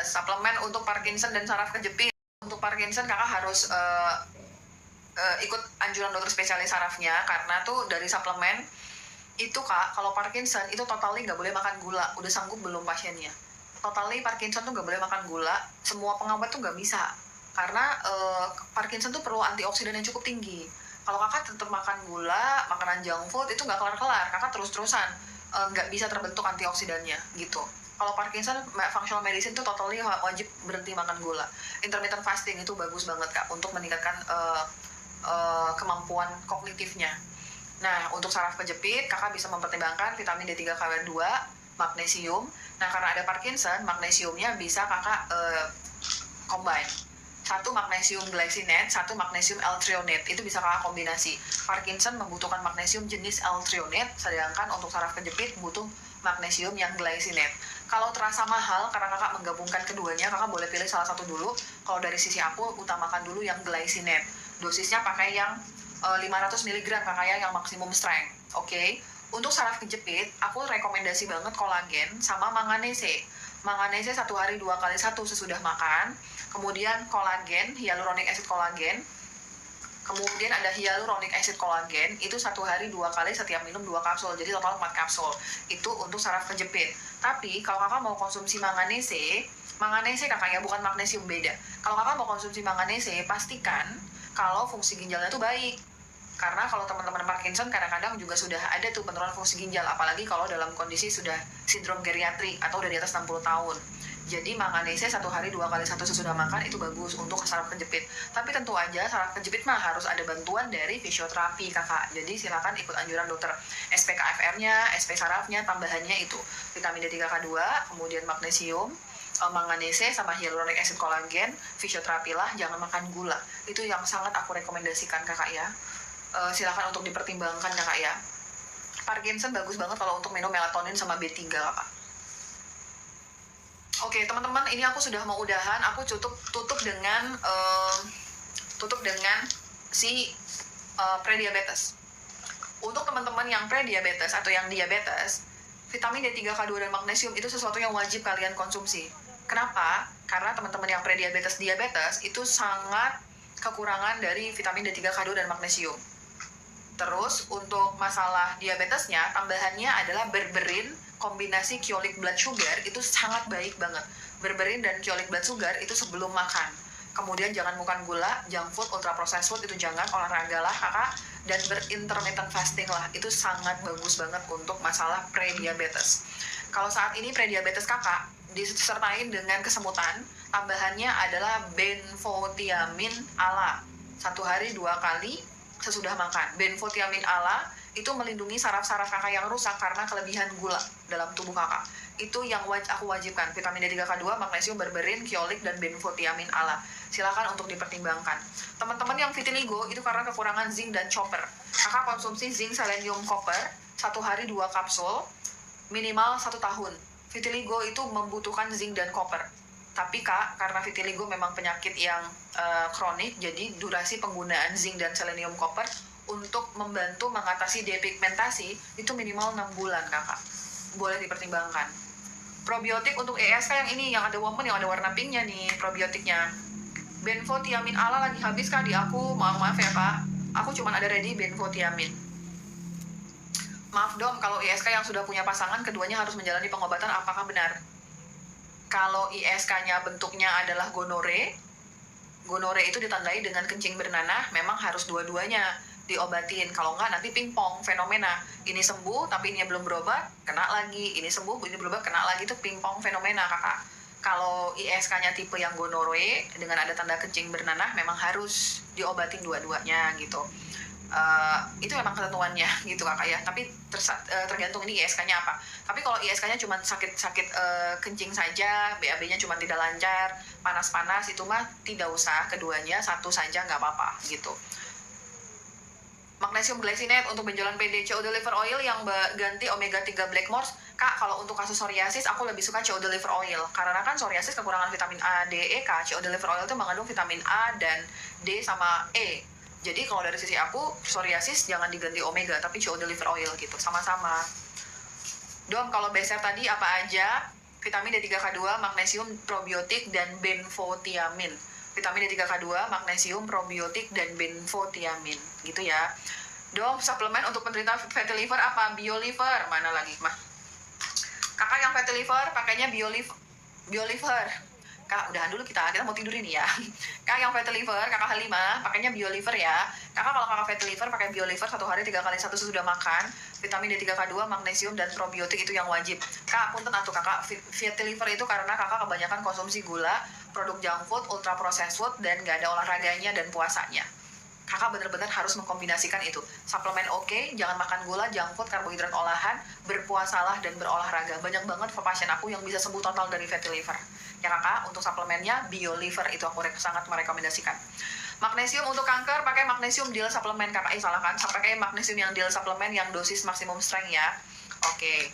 Suplemen untuk Parkinson dan saraf kejepit. Untuk Parkinson kakak harus ikut anjuran dokter spesialis sarafnya, karena tuh dari suplemen itu kak, kalau Parkinson itu totally nggak boleh makan gula. Udah sanggup belum pasiennya? Totally Parkinson tuh nggak boleh makan gula. Semua pengawet tuh nggak bisa, karena Parkinson tuh perlu antioksidan yang cukup tinggi. Kalau kakak tetap makan gula, makanan junk food, itu nggak kelar-kelar. Kakak terus-terusan nggak bisa terbentuk antioksidannya gitu. Kalau Parkinson, functional medicine tuh totally wajib berhenti makan gula. Intermittent fasting itu bagus banget kak untuk meningkatkan kemampuan kognitifnya. Nah, untuk saraf kejepit, kakak bisa mempertimbangkan vitamin D3, K2, magnesium. Nah, karena ada Parkinson, magnesiumnya bisa kakak combine. Satu magnesium glycinate, satu magnesium L-threonate. Itu bisa kakak kombinasi. Parkinson membutuhkan magnesium jenis L-threonate, sedangkan untuk saraf kejepit butuh magnesium yang glycinate. Kalau terasa mahal, karena kakak menggabungkan keduanya, kakak boleh pilih salah satu dulu. Kalau dari sisi aku, utamakan dulu yang glycinate. Dosisnya pakai yang 500 mg kakak ya, yang maksimum strength. Oke. Untuk saraf kejepit, aku rekomendasi banget kolagen sama manganese. Manganese 1 hari 2 kali 1 sesudah makan. Kemudian kolagen, hyaluronic acid kolagen. Kemudian ada hyaluronic acid kolagen, itu 1 hari 2 kali setiap minum 2 kapsul. Jadi total 4 kapsul. Itu untuk saraf kejepit. Tapi kalau kakak mau konsumsi manganese kakak ya, bukan magnesium, beda. Kalau kakak mau konsumsi manganese, pastikan kalau fungsi ginjalnya tuh baik. Karena kalau teman-teman Parkinson kadang-kadang juga sudah ada tuh penurunan fungsi ginjal, apalagi kalau dalam kondisi sudah sindrom geriatrik atau udah di atas 60 tahun. Jadi manganese 1 hari 2 kali 1 sesudah makan itu bagus untuk saraf kejepit. Tapi tentu aja saraf kejepit mah harus ada bantuan dari fisioterapi kakak. Jadi silakan ikut anjuran dokter. SPKFR-nya, SP sarafnya, tambahannya itu vitamin D3K2, kemudian magnesium, manganese sama hyaluronic acid kolagen, fisioterapi lah, jangan makan gula. Itu yang sangat aku rekomendasikan kakak ya. Silakan untuk dipertimbangkan kakak ya. Parkinson bagus banget kalau untuk minum melatonin sama B3 kakak. Oke teman-teman, ini aku sudah mau udahan. Aku tutup dengan si prediabetes. Untuk teman-teman yang prediabetes atau yang diabetes, vitamin D3K2 dan magnesium itu sesuatu yang wajib kalian konsumsi. Kenapa? Karena teman-teman yang prediabetes diabetes itu sangat kekurangan dari vitamin D3K2 dan magnesium. Terus untuk masalah diabetesnya, tambahannya adalah berberin kombinasi kyolic blood sugar, itu sangat baik banget. Berberin dan kyolic blood sugar itu sebelum makan. Kemudian jangan makan gula, junk food, ultra processed food itu jangan, olahraga lah kakak, dan berintermittent fasting lah, itu sangat bagus banget untuk masalah prediabetes. Kalau saat ini prediabetes kakak disertain dengan kesemutan, tambahannya adalah benfotiamin ALA 1 hari 2 kali sesudah makan. Benfotiamin ALA itu melindungi saraf-saraf kakak yang rusak karena kelebihan gula dalam tubuh kakak. Itu yang aku wajibkan, vitamin D3K2, magnesium, berberin, kyolic, dan benfotiamin ALA. Silakan untuk dipertimbangkan. Teman-teman yang vitiligo itu karena kekurangan zinc dan copper. Kakak konsumsi zinc, selenium, copper 1 hari 2 kapsul minimal 1 tahun. Vitiligo itu membutuhkan zinc dan copper. Tapi kak, karena vitiligo memang penyakit yang kronik, jadi durasi penggunaan zinc dan selenium copper untuk membantu mengatasi depigmentasi itu minimal 6 bulan kakak. Boleh dipertimbangkan. Probiotik untuk ESK yang ini, yang ada woman, yang ada warna pinknya nih, probiotiknya. Benfotiamin ALA lagi habis kak di aku, maaf ya kak. Aku cuma ada ready benfotiamin. Maaf dong, kalau ISK yang sudah punya pasangan, keduanya harus menjalani pengobatan, apakah benar? Kalau ISK-nya bentuknya adalah gonore itu ditandai dengan kencing bernanah, memang harus dua-duanya diobatin. Kalau enggak nanti pingpong fenomena. Ini sembuh tapi ini belum berobat, kena lagi. Ini sembuh, ini berobat, kena lagi. Itu pingpong fenomena kakak. Kalau ISK-nya tipe yang gonore dengan ada tanda kencing bernanah, memang harus diobatin dua-duanya gitu. Itu memang ketentuannya gitu kakak ya, tapi tergantung ini ISK-nya apa. Tapi kalau ISK-nya cuma sakit kencing saja, BAB-nya cuma tidak lancar, panas-panas, itu mah tidak usah, keduanya satu saja nggak apa-apa gitu. Magnesium glycinate untuk benjolan PD, COD liver oil yang ganti omega 3 blackmores. Kak, kalau untuk kasus psoriasis aku lebih suka COD liver oil, karena kan psoriasis kekurangan vitamin A, D, E, K. COD liver oil itu mengandung vitamin A dan D sama E. Jadi kalau dari sisi aku, psoriasis jangan diganti omega, tapi COD liver oil gitu, sama-sama. Dom, kalau beser tadi apa aja? Vitamin D3K2, magnesium, probiotik, dan benfotiamin. Vitamin D3K2, magnesium, probiotik, dan benfotiamin. Gitu ya. Dom, suplemen untuk penderita fatty liver apa? Bioliver. Mana lagi, mah? Kakak yang fatty liver, pakainya Bioliver. Kak, udahan dulu kita mau tidur ini ya. Kak yang fatty liver, kakak Halimah, pakainya Bioliver ya. Kakak kalau kakak fatty liver, pakai Bioliver 1 hari 3 kali 1 sesudah makan. Vitamin D3K2, magnesium, dan probiotik itu yang wajib. Kak, punten atuh kakak, fatty liver itu karena kakak kebanyakan konsumsi gula, produk junk food, ultra processed food, dan gak ada olahraganya dan puasanya. kakak bener-bener harus mengkombinasikan itu. Suplemen oke, jangan makan gula, junk food, karbohidrat olahan, berpuasalah dan berolahraga. Banyak banget pasien aku yang bisa sembuh total dari fatty liver. Ya kakak, untuk suplemennya BioLiver itu aku sangat merekomendasikan. Magnesium untuk kanker, pakai magnesium deal suplemen kakak. Salah kan? Pakai magnesium yang deal suplemen yang dosis maksimum strength ya. Oke.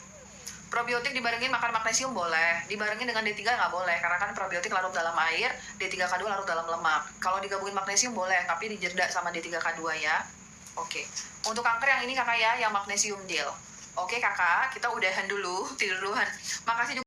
Probiotik dibarengin makan magnesium boleh, dibarengin dengan D3 nggak boleh, karena kan probiotik larut dalam air, D3K2 larut dalam lemak. Kalau digabungin magnesium boleh, tapi dijeda sama D3K2 ya. Oke. Untuk kanker yang ini kakak ya, yang magnesium deal. Oke kakak, kita udahan dulu, tidur duluan. Makasih juga.